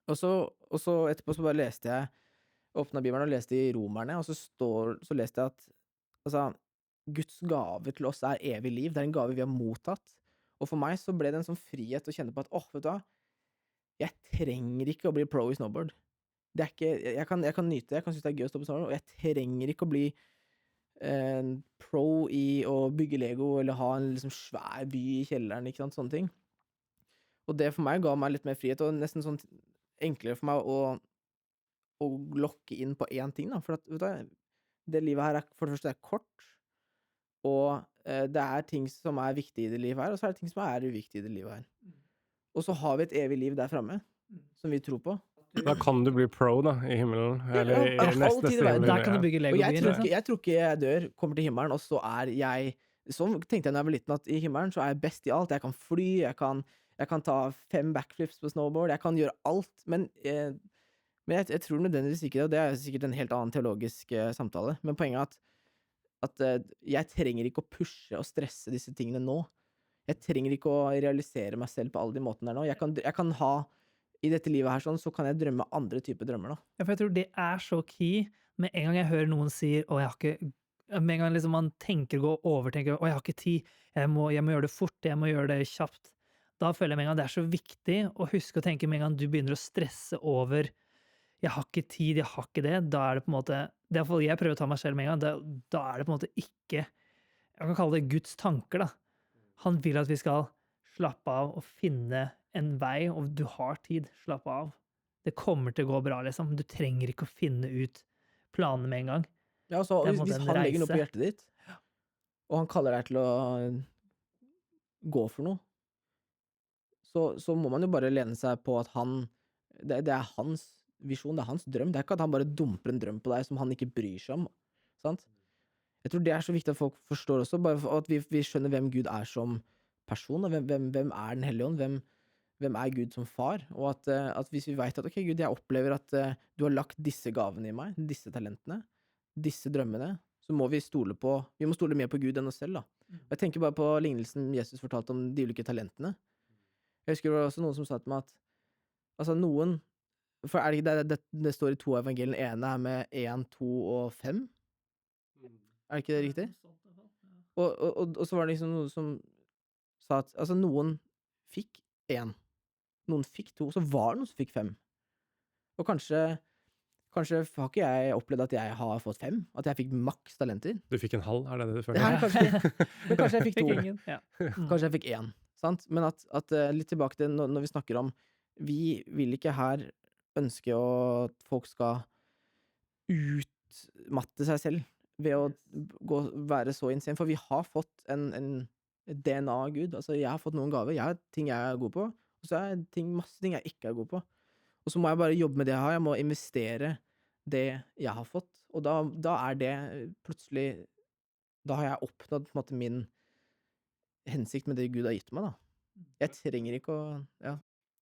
Og så etterpå så bare leste jeg, åpnet Bibelen og leste i Romerne, og så leste jeg at altså, Guds gave til oss er evig liv, det er en gave vi har mottatt, og for meg så ble det en sånn frihet å kjenne på at, vet du hva, jeg trenger ikke å bli pro i snowboard, det er ikke, jeg kan nyte det, jeg kan synes det er gøy å stå på snowboard, og jeg trenger ikke å bli pro i å bygge Lego, eller ha en liksom svær by i kjelleren, ikke sant, sånne ting. Og det for meg ga meg litt mer frihet, og nesten sånn enklere for meg å lokke inn på én ting da, for at, vet du, det livet her for det første er kort, og det er ting som er viktige i det livet her, og så er det ting som er uviktige i det livet her. Og så har vi et evig liv der fremme, som vi tror på. Da kan du bli pro da, i himmelen, eller i neste himmel. Der kan du bygge Lego-byen. Jeg tror ikke jeg dør, kommer til himmelen, og så er jeg, sånn tenkte jeg når jeg var liten, at i himmelen så er jeg best i alt, jeg kan fly, jeg kan ta 5 backflips på snowboard, jeg kan gjøre alt, men jeg tror nødvendigvis ikke det, og det er sikkert en helt annen teologisk samtale, men poenget er at jeg trenger ikke å pushe og stresse disse tingene nå. Jeg trenger ikke å realisere meg selv på alle de måtene der nå. Jeg kan ha, i dette livet her sånn, så kan jeg drømme andre typer drømmer da. Ja, for jeg tror det er så key, med en gang jeg hører noen sier, jeg har ikke, med en gang liksom man tenker og overtenker, jeg har ikke tid, jeg må gjøre det fort, jeg må gjøre det kjapt. Da føler jeg med en gang det så viktig å huske å tenke med en gang du begynner å stresse over jeg har ikke tid, jeg har ikke det, da det på en måte det er i hvert fall jeg prøver å ta meg selv med en gang, da det på en måte ikke jeg kan kalle det Guds tanker, da. Han vil at vi skal slappe av og finne en vei, og du har tid, slapp av. Det kommer til å gå bra, liksom. Du trenger ikke å finne ut planene med en gang. Ja, så Det er på en hvis måte en han legger noe på reise. hjertet ditt, og han kaller deg til å gå for noe, så må man jo bare lene seg på at det hans visjon, det hans drøm. Det ikke at han bare dumper en drøm på deg som han ikke bryr seg om, sant? Jeg tror det så viktig at folk forstår også, bare for at vi skjønner hvem Gud som person, og hvem Den hellige ånd, hvem Gud som far, og at hvis vi vet at, ok, Gud, jeg opplever at du har lagt disse gavene i meg, disse talentene, disse drømmene, så må vi må stole mer på Gud enn oss selv, da. Og jeg tenker bare på lignelsen Jesus fortalte om de ulike talentene. Jeg husker det var også noen som sa til meg at, altså noen, for det ikke det står i 2 av evangeliene, ene med 1, 2 og 5? Det ikke det riktig? Og så var det liksom noen som sa at, altså noen fikk 1, noen fikk 2, så var det noen som fikk 5. Og kanskje har ikke jeg opplevd at jeg har fått 5, at jeg fikk maks talenter. Du fikk en halv, det du føler? Nei, kanskje ikke. Men kanskje jeg fikk 2. ingen, ja. Kanskje jeg fikk 1, sant? Men at litt tilbake til når vi snakker om, vi vil ikke her ønske at folk skal utmatte seg selv ved å være så insane, for vi har fått en DNA av Gud. Altså, jeg har fått noen gaver, jeg har ting jeg er god på, og så masse ting jeg ikke er god på. Og så må jeg bare jobbe med det jeg har, jeg må investere det jeg har fått, og da det plutselig, da har jeg oppnådd på en måte min hensikt med det Gud har gitt meg, da. Jeg trenger ikke å, ja.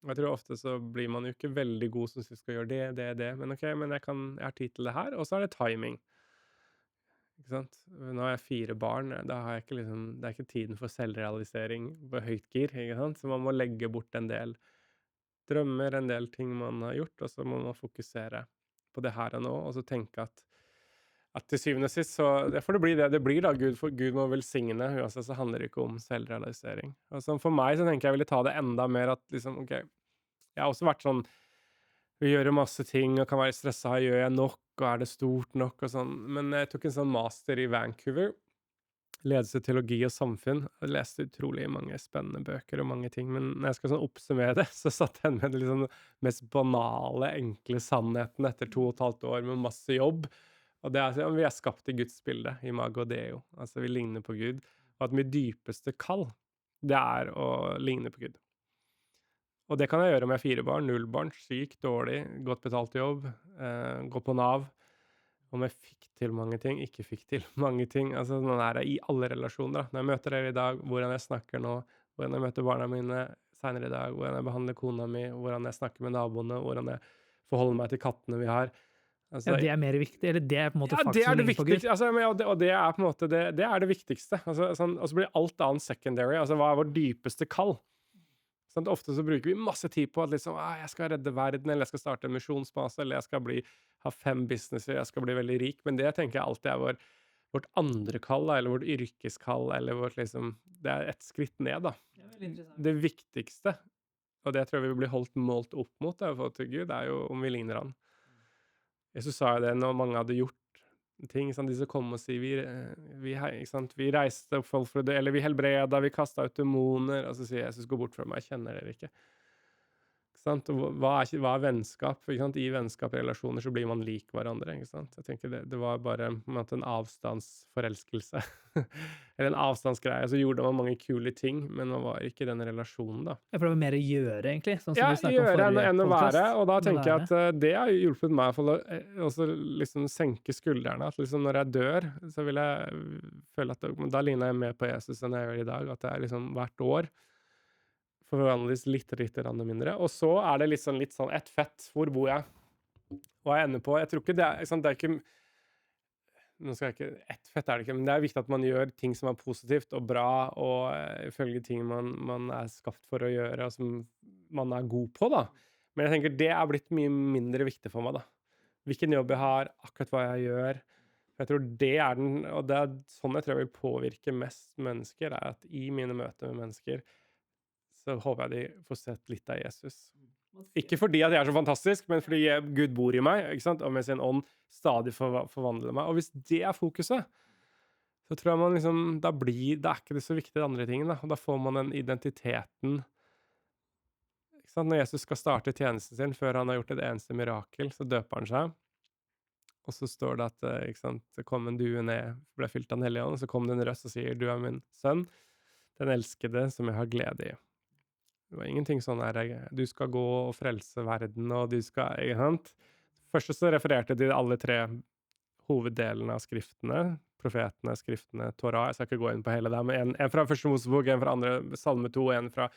Jeg tror ofte så blir man jo ikke veldig god som synes vi skal gjøre det, men ok, men jeg har tid til det her, og så det timing. Ikke sant? Nå har jeg 4 barn, da har jeg ikke liksom, det ikke tiden for selvrealisering på høyt gir, ikke sant? Så man må legge bort en del drømmer, en del ting man har gjort, og så må man fokusere på det her og nå, og så tenke at til syvende og sist, så for det blir da Gud, for Gud må velsigne, uansett så handler det ikke om selvrealisering. Og så for meg så tenker jeg ville ta det enda mer at liksom, ok, jeg har også vært sånn, vi gjør masse ting og kan være stresset, gjør jeg nok, og det stort nok og sånn, men jeg tok en sånn master i Vancouver, ledelse, teologi og samfunn. Jeg leste utrolig mange spennende bøker og mange ting, men når jeg skal sånn oppsummere det, så satt jeg med liksom mest banale, enkle sannheten etter 2,5 år med masse jobb. Og det altså, vi skapt i Guds bilde, imago Dei. Altså, vi ligner på Gud. Og at mitt dypeste kall, det å ligne på Gud. Og det kan jeg gjøre om jeg har 4 barn, 0 barn, syk, dårlig, godt betalt jobb, gå på Nav. Om jeg fikk til mange ting, ikke fikk til mange ting. Altså, nå det i alle relasjoner. Da. Når jeg møter dere i dag, hvordan jeg snakker nå, hvordan jeg møter barna mine senere i dag, hvordan jeg behandler kona mi, hvordan jeg snakker med naboene, hvordan jeg forholder meg til kattene vi har. Altså, ja, det mer viktig, eller det på en måte ja, faktisk det å ligne på Gud. Altså, og det på en måte, det det viktigste. Altså, sånn, og så blir alt annet secondary. Altså, hva vår dypeste kall? Sånn, ofte så bruker vi masse tid på at liksom, jeg skal redde verden, eller jeg skal starte en misjonsbase, eller jeg skal ha 5 businesser, jeg skal bli veldig rik, men det tenker jeg alltid vårt andre kall, eller vårt yrkeskall, eller vårt liksom, det et skritt ned da. Det viktigste, og det tror jeg vi blir målt opp mot, for til Gud, det jo om vi ligner han. Jesus sa jo det når mange hadde gjort ting, sånn, de som kom og sier, vi reiste opp folk for det, eller vi helbreda, vi kastet ut demoner, og så sier Jesus, gå bort fra meg, jeg kjenner dere ikke. Ikke sant? Og hva vennskap? Ikke sant? I vennskap, relasjoner, så blir man lik hverandre, ikke sant? Jeg tenker det var bare en avstandsforelskelse, eller en avstandsgreie, så gjorde man mange kule ting, men man var ikke i den relasjonen da. Ja, for det var mer å gjøre, egentlig. Sånn som Ja, vi snakket om gjøre forrige enn å podcast. være, og da tenker jeg at det har hjulpet meg for å også liksom senke skuldrene, at liksom når jeg dør, så vil jeg føle at da ligner jeg mer på Jesus enn jeg gjør i dag, at det liksom hvert år forvandles litt mindre, og så det litt sånn ett fett, hvor bor jeg? Hva jeg ender på? Jeg tror ikke det det ikke nå skal jeg ikke, ett fett det ikke, men det viktig at man gjør ting som positivt og bra, og ifølge ting man skapt for å gjøre, og som man god på da. Men jeg tenker det blitt mye mindre viktig for meg da. Hvilken jobb jeg har, akkurat hva jeg gjør. Jeg tror det den, og det sånn jeg tror jeg vil påvirke mest mennesker, at i mine møter med mennesker, så håper jeg de får sett litt av Jesus. Ikke fordi at jeg så fantastisk, men fordi Gud bor i meg, ikke sant? Og med sin ånd stadig forvandler meg. Og hvis det fokuset, så tror jeg man liksom, da er ikke det så viktig de andre tingene, og da får man den identiteten. Ikke sant? Når Jesus skal starte tjenesten sin, før han har gjort et eneste mirakel, så døper han seg. Og så står det at, ikke sant, det kom en due ned, ble fylt av den hellige ånd, og så kom det en røst og sier, du min sønn, den elskede som jeg har glede i. Det var ingenting sånn her, du skal gå og frelse verden, og du skal, ikke sant? Først så refererte de alle 3 hoveddelene av skriftene, profetene, skriftene, Torah, jeg skal ikke gå inn på hele det, men en fra første Mosebok, en fra andre Salme 2, en fra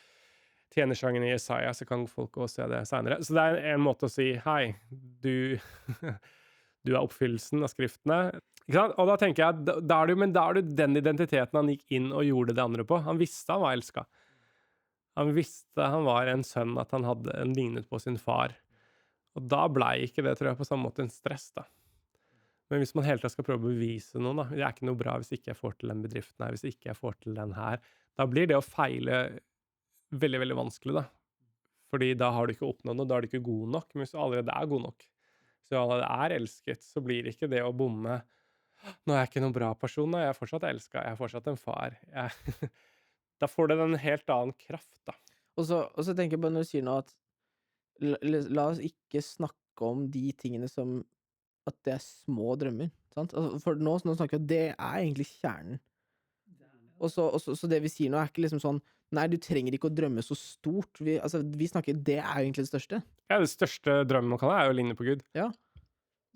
tjenersangen i Jesaja, så kan folk også se det senere. Så det en måte å si, hei, du oppfyllelsen av skriftene. Ikke sant? Og da tenker jeg, da er det den identiteten han gikk inn og gjorde det andre på. Han visste han var elsket. Han visste han var en sønn, at han hadde en lignet på sin far. Og da ble ikke det, tror jeg, på samme måte en stress da. Men hvis man hele tiden skal prøve å bevise noe, da, det ikke noe bra hvis ikke jeg får til den bedriften her, hvis ikke jeg får til den her, da blir det å feile veldig, veldig vanskelig da. Fordi da har du ikke oppnådd noe, da er du ikke god nok, men hvis du allerede god nok, så du allerede elsket, så blir ikke det å bomme, nå er jeg ikke noen bra person, da, jeg er fortsatt elsket, jeg er fortsatt en far, da får det en helt annen kraft da. Og så tenker jeg bare når du sier nå at la oss ikke snakke om de tingene som at det små drømmer, sant? Altså, for nå snakker vi at det egentlig kjernen. Og så det vi sier nå ikke liksom sånn, nei, du trenger ikke å drømme så stort. Vi snakker, det jo egentlig det største. Ja, det største drømmen man kan ha jo å ligne på Gud. Ja.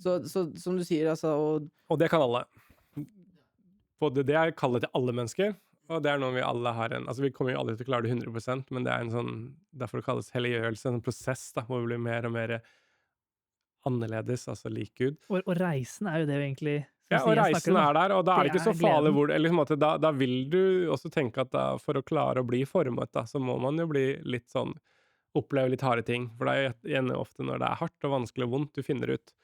Så som du sier, altså... Og det kan alle. Både det kallet til alle mennesker, og det noe vi alle har altså vi kommer jo aldri til å klare det 100%, men det en sånn, derfor det kalles helliggjørelse, en prosess da, hvor vi blir mer og mer annerledes, altså lik Gud. Og reisen jo det jo egentlig... Ja, og reisen der, og da det ikke så farlig hvor, liksom at da vil du også tenke at da, for å klare å bli formet da, så må man jo bli litt sånn, oppleve litt harde ting, for det gjerne ofte når det hardt og vanskelig og vondt, du finner ut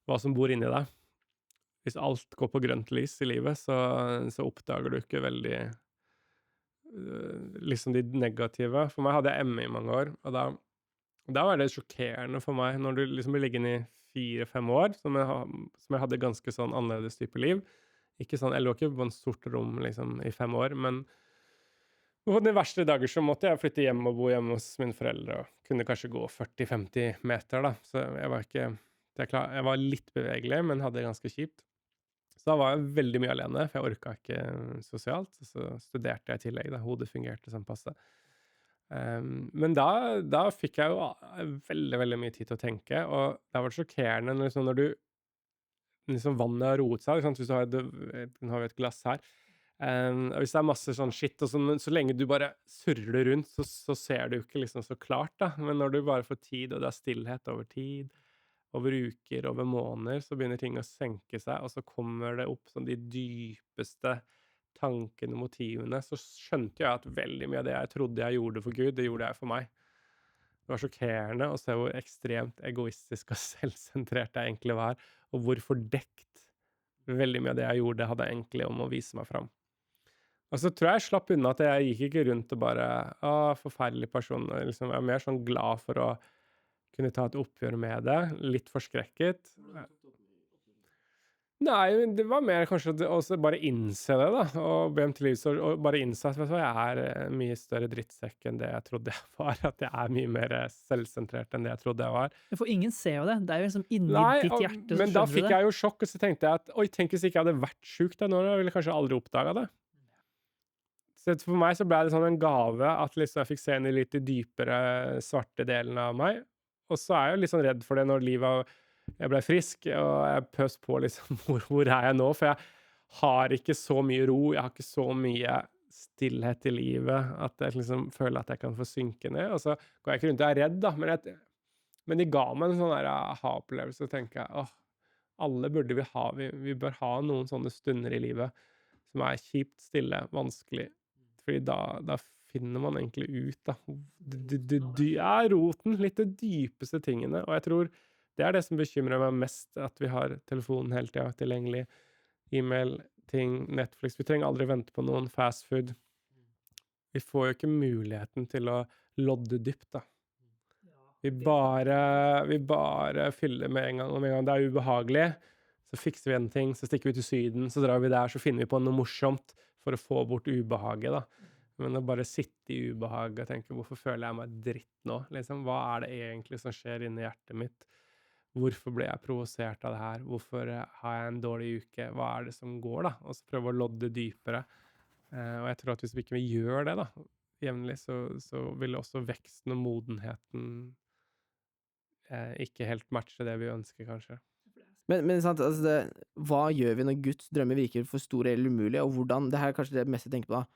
hva som bor inni deg. Hvis alt går på grønt lys i livet, så oppdager du ikke veldig liksom de negative. For meg hadde jeg ME i mange år, og da var det sjokkerende for meg, når du liksom blir liggende i 4-5 år, som jeg hadde ganske sånn annerledes type liv. Ikke sånn, jeg lå ikke på en sort rom liksom, i 5 år, men på de verste dager så måtte jeg flytte hjem og bo hjemme hos mine foreldre, og kunne kanskje gå 40-50 meter da, så jeg var litt bevegelig, men hadde det ganske kjipt. Så da var jeg veldig mye alene, for jeg orket ikke sosialt, så studerte jeg i tillegg, da hodet fungerte som passe. Men da fikk jeg jo veldig, veldig mye tid til å tenke, og det var sjokkerende når du liksom vannet har roet seg, hvis du har et glass her, og hvis det masse sånn shit, og så lenge du bare surrer det rundt, så ser du ikke liksom så klart da, men når du bare får tid, og det stillhet over tid, over uker, over måneder, så begynner ting å senke seg, og så kommer det opp sånn de dypeste tankene, motivene, så skjønte jeg at veldig mye av det jeg trodde jeg gjorde for Gud, det gjorde jeg for meg. Det var sjokkerende å se hvor ekstremt egoistisk og selvsentrert jeg egentlig var, og hvor fordekt veldig mye av det jeg gjorde hadde egentlig om å vise meg fram. Og så tror jeg slapp unna at jeg gikk ikke rundt og bare, forferdelig person, liksom, jeg var mer sånn glad for å kunne ta et oppgjør med det, litt forskrekket. Nei, det var mer kanskje å bare innse det da, og be om tilgivelse, og bare innse at jeg en mye større drittsekk enn det jeg trodde jeg var, at jeg mye mer selvsentrert enn det jeg trodde jeg var. For ingen ser jo det, det jo liksom inni ditt hjerte. Men da fikk jeg jo sjokk, og så tenkte jeg at, oi, tenk hvis ikke jeg hadde vært syk da, nå ville jeg kanskje aldri oppdaget det. Så for meg så ble det sånn en gave, at liksom jeg fikk se inn i litt dypere svarte delen av meg, og så jeg jo litt sånn redd for det når livet jeg ble frisk, og jeg pøs på liksom, hvor jeg nå? For jeg har ikke så mye ro, jeg har ikke så mye stillhet i livet, at jeg liksom føler at jeg kan få synke ned, og så går jeg ikke rundt og redd da, men de ga meg en sånn der aha-opplevelse, og tenker jeg, alle burde vi bør ha noen sånne stunder i livet, som kjipt, stille, vanskelig, fordi da finner man egentlig ut da, roten, litt de dypeste tingene, og jeg tror det det som bekymrer meg mest, at vi har telefonen hele tiden tilgjengelig, e-mail, ting, Netflix, vi trenger aldri vente på noen, fast food, vi får jo ikke muligheten til å lodde dypt, da. Vi det bare fyller med en gang, og med en gang det er ubehagelig, så fikser vi en ting, så stikker vi til Syden, så drar vi der, så finner vi på noe morsomt for å få bort ubehaget, da. Men å bare sitte i ubehaget og tenke, hvorfor føler jeg meg dritt nå? Liksom, hva er det egentlig som skjer inni hjertet mitt? Hvorfor ble jeg provosert av det her? Hvorfor har jeg en dårlig uke? Hva er det som går, da? Og så prøve å lodde dypere. Og jeg tror at hvis vi ikke gjør det, da, jevnlig, så vil også veksten og modenheten ikke helt matche det vi ønsker, kanskje. Men sant, altså hva gjør vi når Guds drømmer virker for store eller umulige, og hvordan, det her er kanskje det mest jeg tenker på da,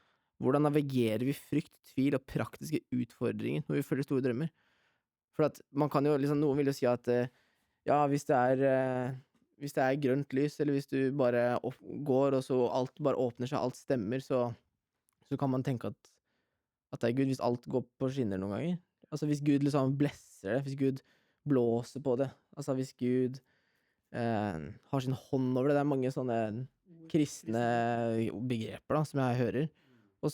hvordan navigerer vi frykt, tvil og praktiske utfordringer når vi følger store drømmer? For at man kan jo, liksom, noen vil jo si at, ja, hvis det er grønt lys, eller hvis du bare går, og så alt bare åpner seg, alt stemmer, så kan man tenke at det er Gud, hvis alt går på skinner noen ganger. Altså hvis Gud liksom blesser det, hvis Gud blåser på det, altså hvis Gud har sin hånd over det. Det er mange sånne kristne begreper da, som jeg hører. Og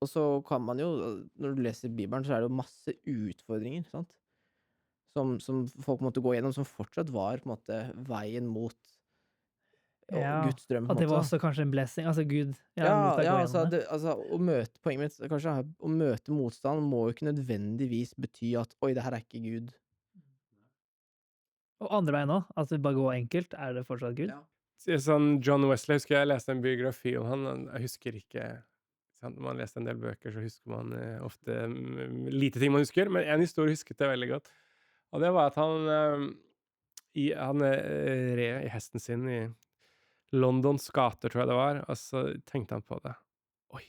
så kan man jo, når du leser Bibelen, så er det jo masse utfordringer, sant? Som folk måtte gå gjennom, som fortsatt var på en måte veien mot Guds drøm. At det var også kanskje en blessing. Altså Gud altså, poenget mitt kanskje å møte motstand må jo ikke nødvendigvis bety at oi, det her er ikke Gud. Og andre veien også, at det bare går enkelt, er det fortsatt Gud? Ja. Sånn John Wesley, husker jeg leste en biografi om han, jeg husker ikke, sant? Når man leser en del bøker, så husker man ofte lite ting man husker, men en historie husket jeg veldig godt, og det var at han red i hesten sin i Londons gater, tror jeg det var, og så tenkte han på det. Oi,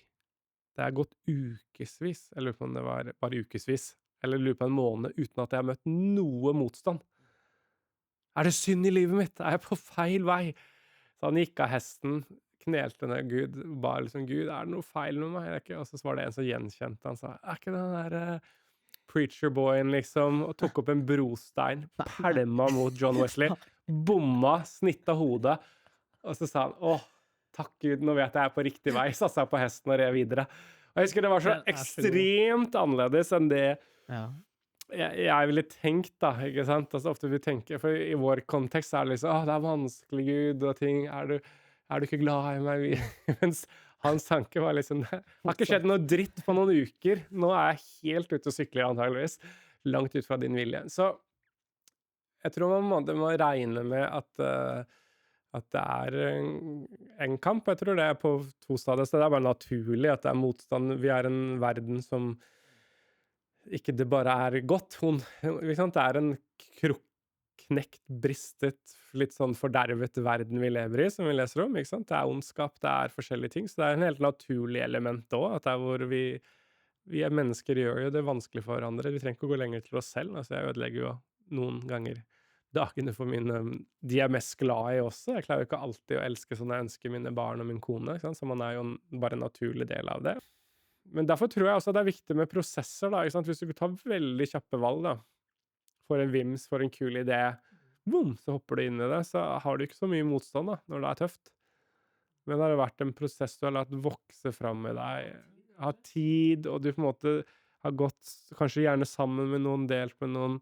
det er gått ukesvis, jeg lurer på om det var bare ukesvis, eller lurer på en måned, uten at jeg har møtt noe motstand. Er det synd i livet mitt? Er jeg på feil vei? Så han gikk av hesten, knelte ned Gud, bare liksom, Gud, er det noe feil med meg? Og så var det en som gjenkjente han, sa, er ikke den der preacher-boyen, liksom, og tok opp en brostein, pælma mot John Wesley, bomma, snittet hodet, og så sa han, åh, takk Gud, nå vet jeg på riktig vei, satt seg på hesten og red videre. Og jeg husker det var så ekstremt annerledes enn det jeg ville tenkt, da, ikke sant? Altså, ofte vi tenker, for i vår kontekst er det liksom, det er vanskelig, Gud, og ting, er du ikke glad i meg? Mens hans tanke var liksom, det har ikke skjedd noe dritt på noen uker, nå er jeg helt ute og sykler antageligvis, langt ut fra din vilje. Så jeg tror man må regne med at det er en kamp, jeg tror det er på to stadier, så det er bare naturlig at det er motstand. Vi er en verden som ikke det bare er godt, det er en knekt, bristet, litt sånn fordervet verden vi lever i, som vi leser om, ikke sant? Det er ondskap, det er forskjellige ting, så det er en helt naturlig element også, at det er hvor vi er mennesker, gjør jo det vanskelig for hverandre, vi trenger ikke å gå lenger til oss selv, altså jeg ødelegger jo noen ganger dagene for mine, de jeg er mest glad i også, jeg klarer jo ikke alltid å elske sånn jeg ønsker mine barn og min kone, ikke sant? Så man er jo bare en naturlig del av det. Men derfor tror jeg også det er viktig med prosesser, da, ikke sant? Hvis du tar veldig kjappe valg, da, for en vims, for en kul idé, boom, så hopper du inn i det, så har du ikke så mye motstand da, når det er tøft. Men det har vært en prosess du har latt vokse fram med deg, har tid, og du på en måte har gått, kanskje gjerne sammen med noen, delt med noen,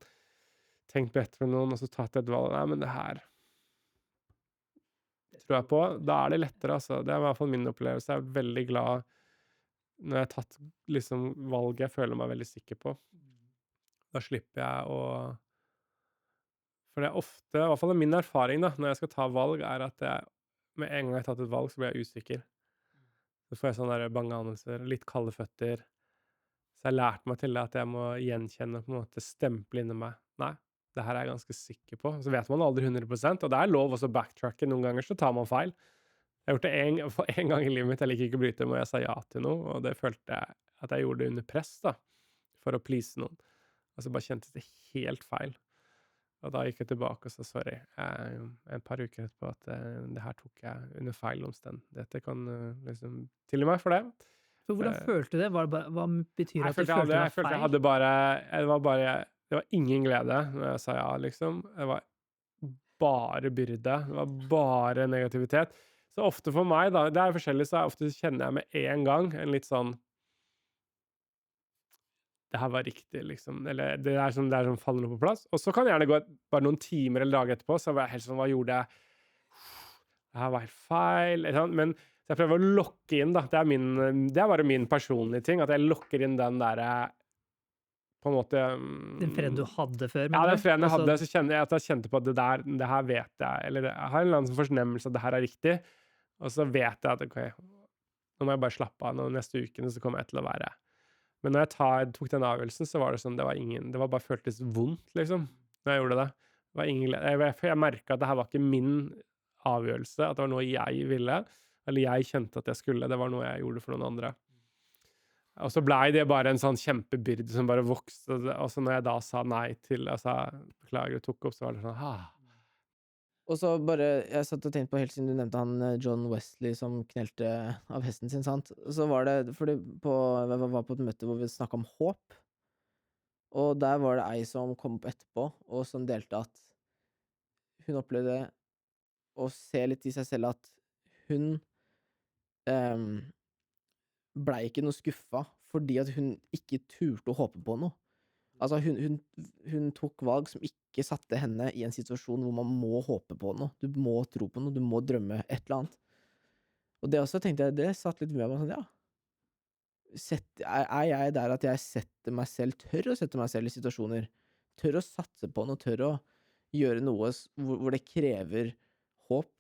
tenkt bedre med noen, og så tatt et valg, nei, men det her tror jeg på, da er det lettere, altså. Det er i hvert fall min opplevelse, jeg er veldig glad når jeg har tatt liksom valget jeg føler meg veldig sikker på, da slipper jeg å... For det er ofte, i hvert fall min erfaring da, når jeg skal ta valg, er at med en gang jeg har tatt et valg, så blir jeg usikker. Så får jeg sånne der bange anelser, litt kalde føtter. Så jeg har lært meg til det at jeg må gjenkjenne, på en måte stemple inni meg. Nei, det her er jeg ganske sikker på. Så vet man aldri 100%, og det er lov også å backtracke. Noen ganger så tar man feil. Jeg har gjort det en gang i livet mitt, jeg liker ikke å bryte med, og jeg sa ja til noe, og det følte jeg at jeg gjorde det under press da, for å please noen. Og så bare kjentes det helt feil. Og da gikk jeg tilbake og sa sorry, en par uker etterpå at det her tok jeg under feil omstand. Dette kan liksom tilgi meg for det. For hvordan følte du det? Hva betyr det at du følte det var feil? Jeg følte jeg hadde det var ingen glede når jeg sa ja, liksom. Det var bare byrde, det var bare negativitet. Så ofte for meg da, det forskjellig, så ofte kjenner jeg med en gang en litt sånn det her var riktig, liksom. Eller det er sånn faller noe på plass. Og så kan det gjerne gå bare noen timer eller dager etterpå, så var jeg helt sånn, hva gjorde jeg? Det her var helt feil. Ikke sant? Men så jeg prøver å lokke inn, da. Det er bare min personlige ting, at jeg lokker inn den der på en måte Den freden du hadde før, Ja, mener den freden jeg Altså, hadde, så kjenner jeg at jeg kjente på at det her vet jeg, eller jeg har en eller annen fornemmelse at det her er riktig, og så vet jeg at ok, nå må jeg bare slappe av, nå neste ukene så kommer jeg til å være. Men når jeg tok den avgjørelsen, så var det sånn, det var bare føltes vondt, liksom, når jeg gjorde det. Det var jeg merket at det her var ikke min avgjørelse, at det var noe jeg ville, eller jeg kjente at jeg skulle, det var noe jeg gjorde for noen andre. Og så ble det bare en sånn kjempebyrde som bare vokste, og så når jeg da sa nei til, altså, beklager og tok opp, så var det sånn, Og så bare, jeg satt og tenkte på helt siden du nevnte han John Wesley som knelte av hesten sin, sant? Så var det, fordi jeg var på et møte hvor vi snakket om håp, og der var det ei som kom opp etterpå, og som delte at hun opplevde å se litt i seg selv at hun ble ikke noe skuffa fordi at hun ikke turte å håpe på noe. Altså, hun tok valg som ikke satte henne i en situasjon hvor man må håpe på noe. Du må tro på noe, du må drømme et eller annet. Og det også tenkte jeg, det satt litt med meg sånn, ja. Er jeg der at jeg tør å sette meg selv i situasjoner, tør å satse på noe, tør å gjøre noe hvor det krever håp,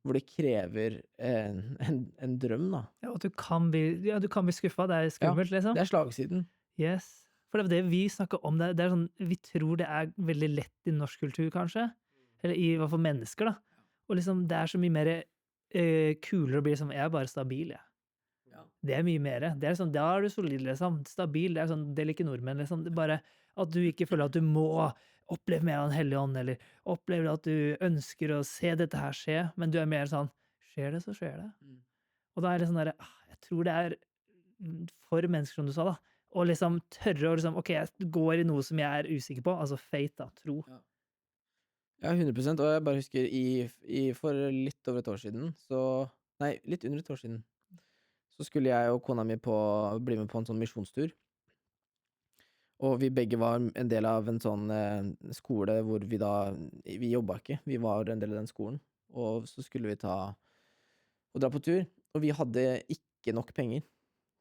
hvor det krever en drøm, da. Ja, og du kan bli skuffet, det er skummelt, liksom. Det er slagsiden. Yes. For det er det vi snakker om, det er sånn, vi tror det er veldig lett i norsk kultur, kanskje, eller i hvert fall mennesker, da. Og liksom, det er så mye mer kulere å bli som, jeg er bare stabil, jeg. Ja. Det er mye mer. Det er sånn, da er du solid, liksom. Stabil, det er sånn, det liker nordmenn, liksom. Det er bare at du ikke føler at du må oppleve mer av Den hellige ånd, eller oppleve at du ønsker å se dette her skje, men du er mer sånn, skjer det, så skjer det. Og da er det sånn der, jeg tror det er for mennesker, som du sa da, og liksom tørre å liksom, ok, jeg går i noe som jeg er usikker på, altså faith da, tro. Ja, 100%, og jeg bare husker for litt over et år siden, litt under et år siden, så skulle jeg og kona mi bli med på en sånn misjonstur, og vi begge var en del av en sånn skole hvor vi jobbet ikke, vi var en del av den skolen, og så skulle vi dra på tur, og vi hadde ikke nok penger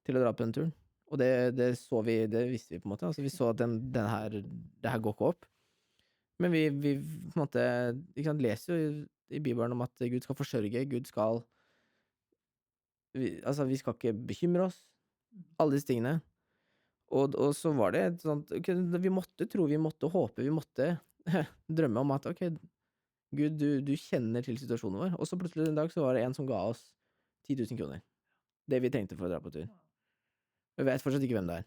til å dra på den turen. Og det visste vi på en måte, altså vi så at det her går ikke opp. Men vi på en måte, ikke sant, leser jo i Bibelen om at Gud skal forsørge, vi skal ikke bekymre oss, alle disse tingene. Og så var det sånt, okay, vi måtte tro, vi måtte håpe, vi måtte drømme om at, ok, Gud, du kjenner til situasjonen vår. Og så plutselig en dag så var det en som ga oss 10 000 kroner. Det vi trengte for å dra på tur. Jeg vet fortsatt ikke hvem det er.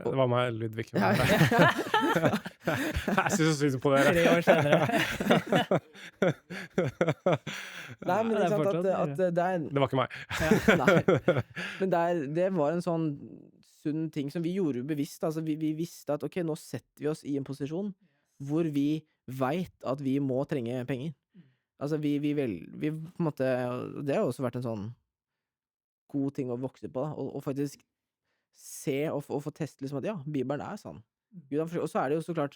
det var meg, Ludvig. Jeg synes så synd på dere. 3 år senere. Nei, men det er sant at det er... Det var ikke meg. Nei. Men det var en sånn sunn ting som vi gjorde bevisst. Altså, vi visste at, ok, nå setter vi oss i en posisjon hvor vi vet at vi må trenge penger. Altså, vi på en måte... Det har også vært en sånn god ting å vokse på, da, og faktisk se og få teste liksom at ja, Bibelen er sann. Og så er det jo så klart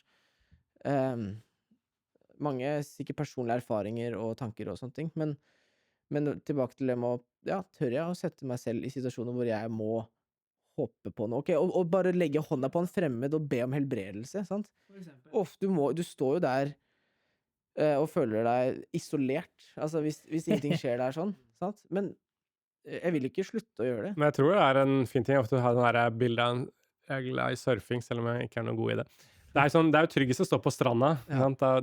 mange sikkert personlige erfaringer og tanker og sånne ting, men tilbake til det med å tør jeg å sette meg selv i situasjoner hvor jeg må håpe på noe, okay, og bare legge hånda på en fremmed og be om helbredelse, sant? Du står jo der og føler deg isolert, altså hvis ingenting skjer der sånn, sant? Men jeg vil ikke slutte å gjøre det. Men jeg tror det er en fin ting ofte å ha den her bildet av jeg er glad i surfing, selv om jeg ikke er noe god i det. Det er jo tryggest å stå på stranda,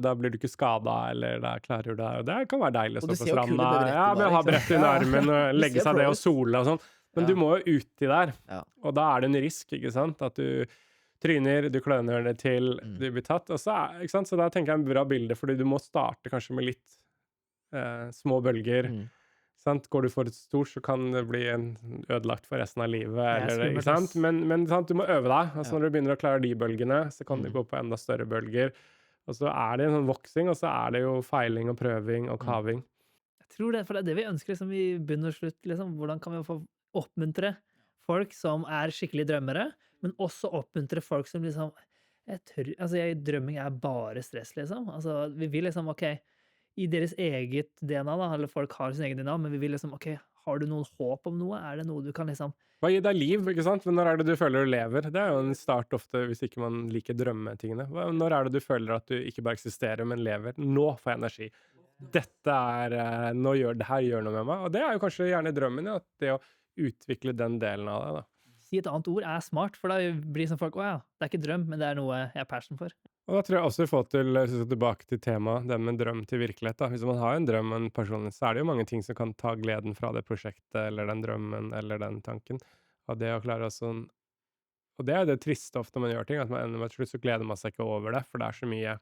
da blir du ikke skadet, eller da klarer du det, og det kan være deilig å stå på stranda, med å ha brett under armen, og legge seg det og sole og sånn, men du må jo uti der, og da er det en risk, ikke sant, at du tryner, du kløner det til, du blir tatt, og ikke sant? Så da tenker jeg en bra bilde, fordi du må starte kanskje med litt små bølger, sant? Går du for et stort, så kan det bli ødelagt for resten av livet, eller, ikke sant? Men sant? Du må øve deg, altså når du begynner å klare de bølgene, så kan du gå på enda større bølger, Og så det en sånn voksing, og så det jo feiling og prøving og kaving. Jeg tror det, for det det vi ønsker liksom, i bunn og slutt. Liksom. Hvordan kan vi få oppmuntre folk som skikkelig drømmere, men også oppmuntre folk som liksom drømming bare stress, liksom. Altså, vi vil liksom, ok, i deres eget DNA, da, eller folk har sin egen DNA, men vi vil liksom, ok, har du noen håp om noe? Det noe du kan liksom Hva gir deg liv, ikke sant? Men når det du føler du lever? Det jo en start ofte, hvis ikke man liker drømmetingene. Når det du føler at du ikke bare eksisterer, men lever? Nå får jeg energi. Dette nå det her gjør noe med meg. Og det jo kanskje gjerne drømmen, ja, at det å utvikle den delen av det, da. Si et annet ord smart, for da blir sånn folk, åja, det ikke drøm, men det noe jeg passion for. Og da tror jeg også vi får til, hvis vi skal tilbake til temaet, det med drøm til virkelighet, da. Hvis man har en drøm og en personlighet, så det jo mange ting som kan ta gleden fra det prosjektet, eller den drømmen, eller den tanken. Og det å klare å sånn, og det det triste ofte når man gjør ting, at man ender med at slutt så gleder man seg ikke over det, for det så mye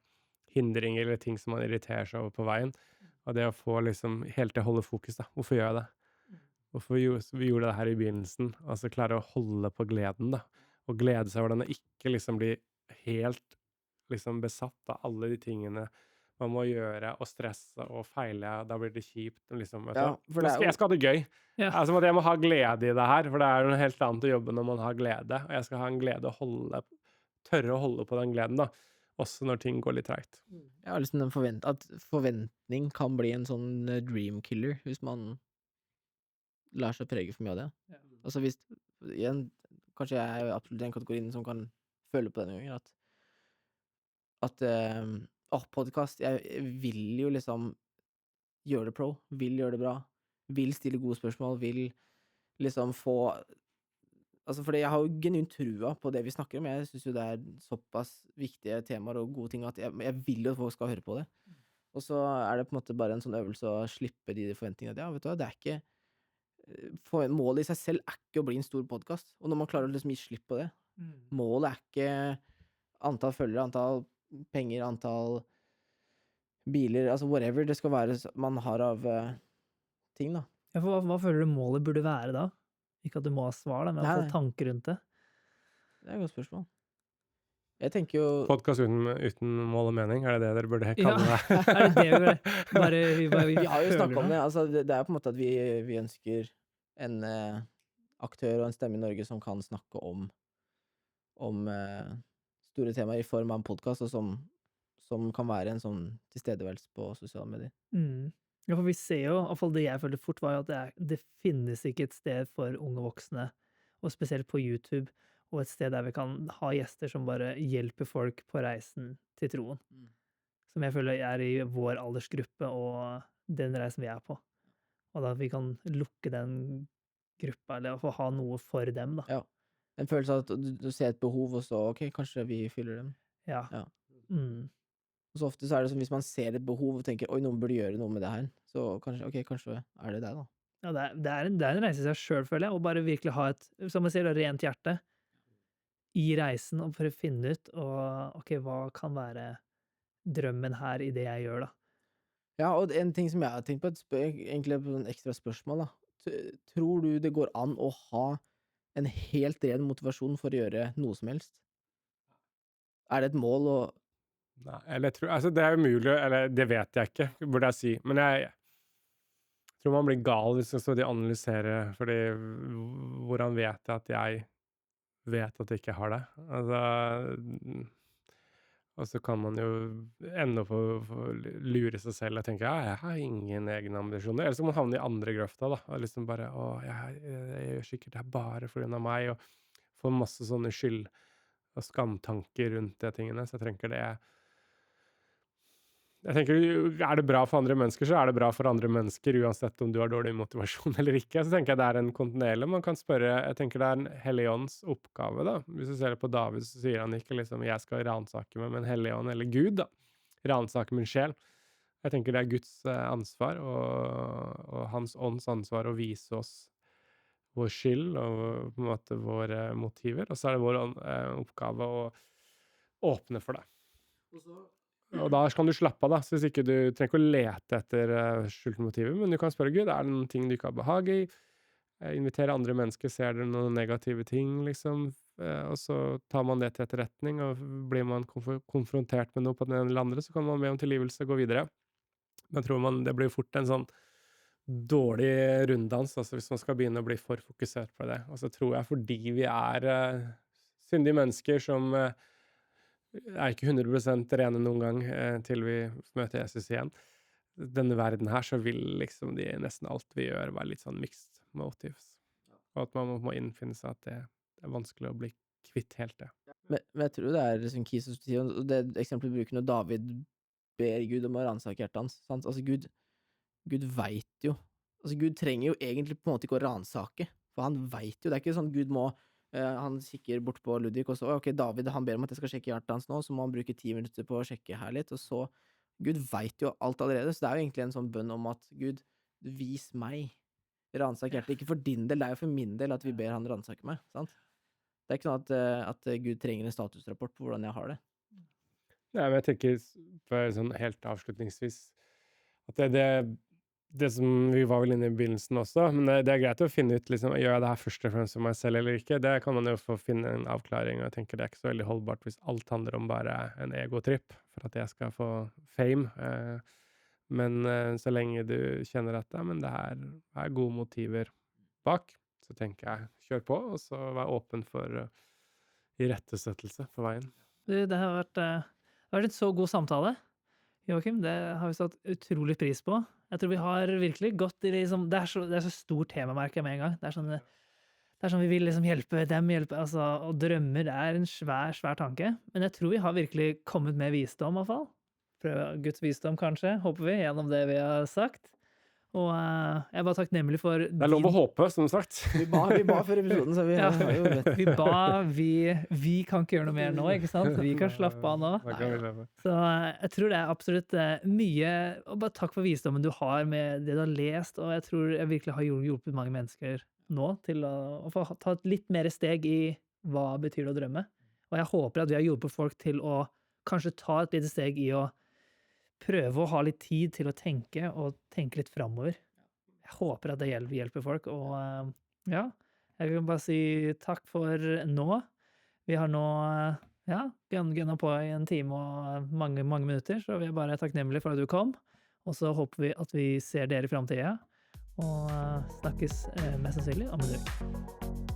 hindringer eller ting som man irriterer seg over på veien. Og det å få liksom helt til å holde fokus, da. Hvorfor gjør jeg det? Hvorfor vi gjorde det her i begynnelsen? Altså klare å holde på gleden, da. Og glede seg over den, og ikke liksom bli helt liksom besatt av alle de tingene man må gjøre, og stresse og feile, da blir det kjipt. Liksom, Ja, for jeg skal ha det gøy. Ja. Altså, jeg må ha glede i det her, for det noe helt annet å jobbe når man har glede. Og jeg skal ha en glede å tørre å holde på den gleden, da. Også når ting går litt tregt. Jeg har liksom at forventning kan bli en sånn dream killer, hvis man lar seg prege for mye av det. Ja. Altså hvis, igjen, kanskje jeg absolutt den kategorien som kan føle på denne gangen, podcast, jeg vil jo liksom gjøre det pro, vil gjøre det bra, vil stille gode spørsmål, vil liksom få, altså fordi jeg har jo genuint trua på det vi snakker om, jeg synes jo det såpass viktige temaer og gode ting at jeg vil jo at folk skal høre på det. Og så det på en måte bare en sånn øvelse å slippe de forventningene at ja, vet du hva, det ikke målet i seg selv ikke å bli en stor podcast, og når man klarer å liksom gi slipp på det, målet ikke antall følgere, antall penger, antall biler, altså whatever det skal være man har av ting, da. Ja, for hva føler du målet burde være da? Ikke at du må ha svar, da, men Nei. få tanker rundt det. Det et godt spørsmål. Jeg tenker jo Podcast uten mål og mening, det dere burde kalle det? Det bare vi har jo snakket om det, altså det på en måte at vi ønsker en aktør og en stemme i Norge som kan snakke om store temaer i form av en podcast, og som kan være en sånn tilstedeværelse på sosiale medier. Ja, for vi ser jo, i hvert fall det jeg følte fort, var jo at det finnes ikke et sted for unge voksne, og spesielt på YouTube, og et sted der vi kan ha gjester som bare hjelper folk på reisen til troen. Som jeg føler i vår aldersgruppe, og den reisen vi på. Og da vi kan lukke den gruppa, eller få ha noe for dem, da. Ja. En følelse av at du ser et behov, og så, ok, kanskje vi fyller dem. Ja. Ja. Og så ofte så det som hvis man ser et behov og tenker, oi, noen burde gjøre noe med det her, så kanskje, ok, kanskje det det da. Ja, det en reise i seg selv, føler jeg, og bare virkelig ha et, som jeg sier, rent hjerte i reisen, og for å finne ut, og ok, hva kan være drømmen her i det jeg gjør, da? Ja, og en ting som jeg har tenkt på, egentlig på en ekstra spørsmål, da. Tror du det går an å ha en helt ren motivasjon for å gjøre noe som helst? Det et mål å Nei, eller jeg tror, altså det umulig, eller det vet jeg ikke, burde jeg si. Men jeg tror man blir gal hvis man står og analyserer, fordi hvordan vet jeg at jeg vet at jeg ikke har det? Altså, og så kan man jo ende opp å lure seg selv og tenke, ja, jeg har ingen egne ambisjoner. Eller så må man havne i andre grøfta, da. Og liksom bare, jeg gjør sikkert det det for grunn av meg, og få masse sånne skyld og skamtanker rundt de tingene. Så jeg tenker jeg tenker, det bra for andre mennesker, så det bra for andre mennesker, uansett om du har dårlig motivasjon eller ikke. Så tenker jeg det en kontinuerlig. Man kan spørre, jeg tenker det en hellige ånds oppgave, da. Hvis du ser det på David, så sier han ikke liksom, jeg skal ransake meg, men hellige ånd, eller Gud, da. Ransake min sjel. Jeg tenker det Guds ansvar, og hans ånds ansvar å vise oss vår skyld, og på en måte våre motiver. Og så det vår oppgave å åpne for det. Og da kan du slappe av, da. Så hvis ikke du trenger ikke å lete etter skjulte motiver, men du kan spørre Gud, det noen ting du ikke har behag i? Invitere andre mennesker, ser dere noen negative ting, liksom? og så tar man det til etterretning, og blir man konfrontert med noe på den ene eller andre, så kan man be om tilgivelse og gå videre. Men tror man det blir fort en sånn dårlig runddans, altså hvis man skal begynne å bli for fokusert på det. Og så tror jeg fordi vi syndige mennesker som ikke 100% rene noen gang til vi møter Jesus igjen. Denne verden her, så vil liksom nesten alt vi gjør være litt sånn mixed motives. Og at man må innfinne seg at det er vanskelig å bli kvitt helt det. Men jeg tror det liksom key som du sier, og det eksempelet bruker når David ber Gud om å ransake hjertet hans. Sant? Altså Gud vet jo. Altså Gud trenger jo egentlig på en måte ikke å ransake, for han vet jo. Det ikke sånn Gud må, han kikker bort på Ludvig, og så, ok, David, han ber om at jeg skal sjekke hjertet hans nå, så må han bruke 10 minutter på å sjekke her litt, og så, Gud vet jo alt allerede, så det jo egentlig en sånn bønn om at Gud, vis meg, ransak hjertet, ikke for din del, det jo for min del at vi ber han ransake meg, sant? Det ikke sånn at Gud trenger en statusrapport på hvordan jeg har det. Nei, men jeg tenker, for sånn helt avslutningsvis, at det som vi var vel inne i begynnelsen også, men det greit å finne ut, liksom, gjør jeg det her først og fremst for meg selv eller ikke? Det kan man jo få finne en avklaring, og jeg tenker det ikke så veldig holdbart hvis alt handler om bare en egotripp, for at jeg skal få fame. Men så lenge du kjenner at men det her gode motiver bak, så tenker jeg, kjør på, og så vær åpen for irettestøttelse på veien. Det har vært en så god samtale, Joakim. Det har vi satt utrolig pris på. Jeg tror vi har virkelig gått i liksom, det så stort tema, merker jeg med en gang. Det er sånn vi vil liksom hjelpe dem, altså, og drømmer, det en svær tanke. Men jeg tror vi har virkelig kommet med visdom, i hvert fall. Prøve Guds visdom, kanskje, håper vi, gjennom det vi har sagt. Og jeg var takknemlig for det lov å håpe, som sagt. Vi ba før episoden, så vi ja, har jo rett. Vi kan ikke gjøre noe mer nå, ikke sant? Vi kan slappe av nå. Så jeg tror det absolutt mye, og bare takk for visdommen du har med det du har lest, og jeg tror jeg virkelig har hjulpet mange mennesker nå til å få ta et litt mer steg i hva betyr det å drømme. Og jeg håper at vi har hjulpet folk til å kanskje ta et lite steg i å prøve å ha litt tid til å tenke, og tenke litt fremover. Jeg håper at det hjelper folk, og ja, jeg kan bare si takk for nå. Vi har nå, gønnet på i 1 time og mange minutter, så vi bare takknemlige for at du kom, og så håper vi at vi ser dere i fremtiden, og snakkes mest sannsynlig om en uke.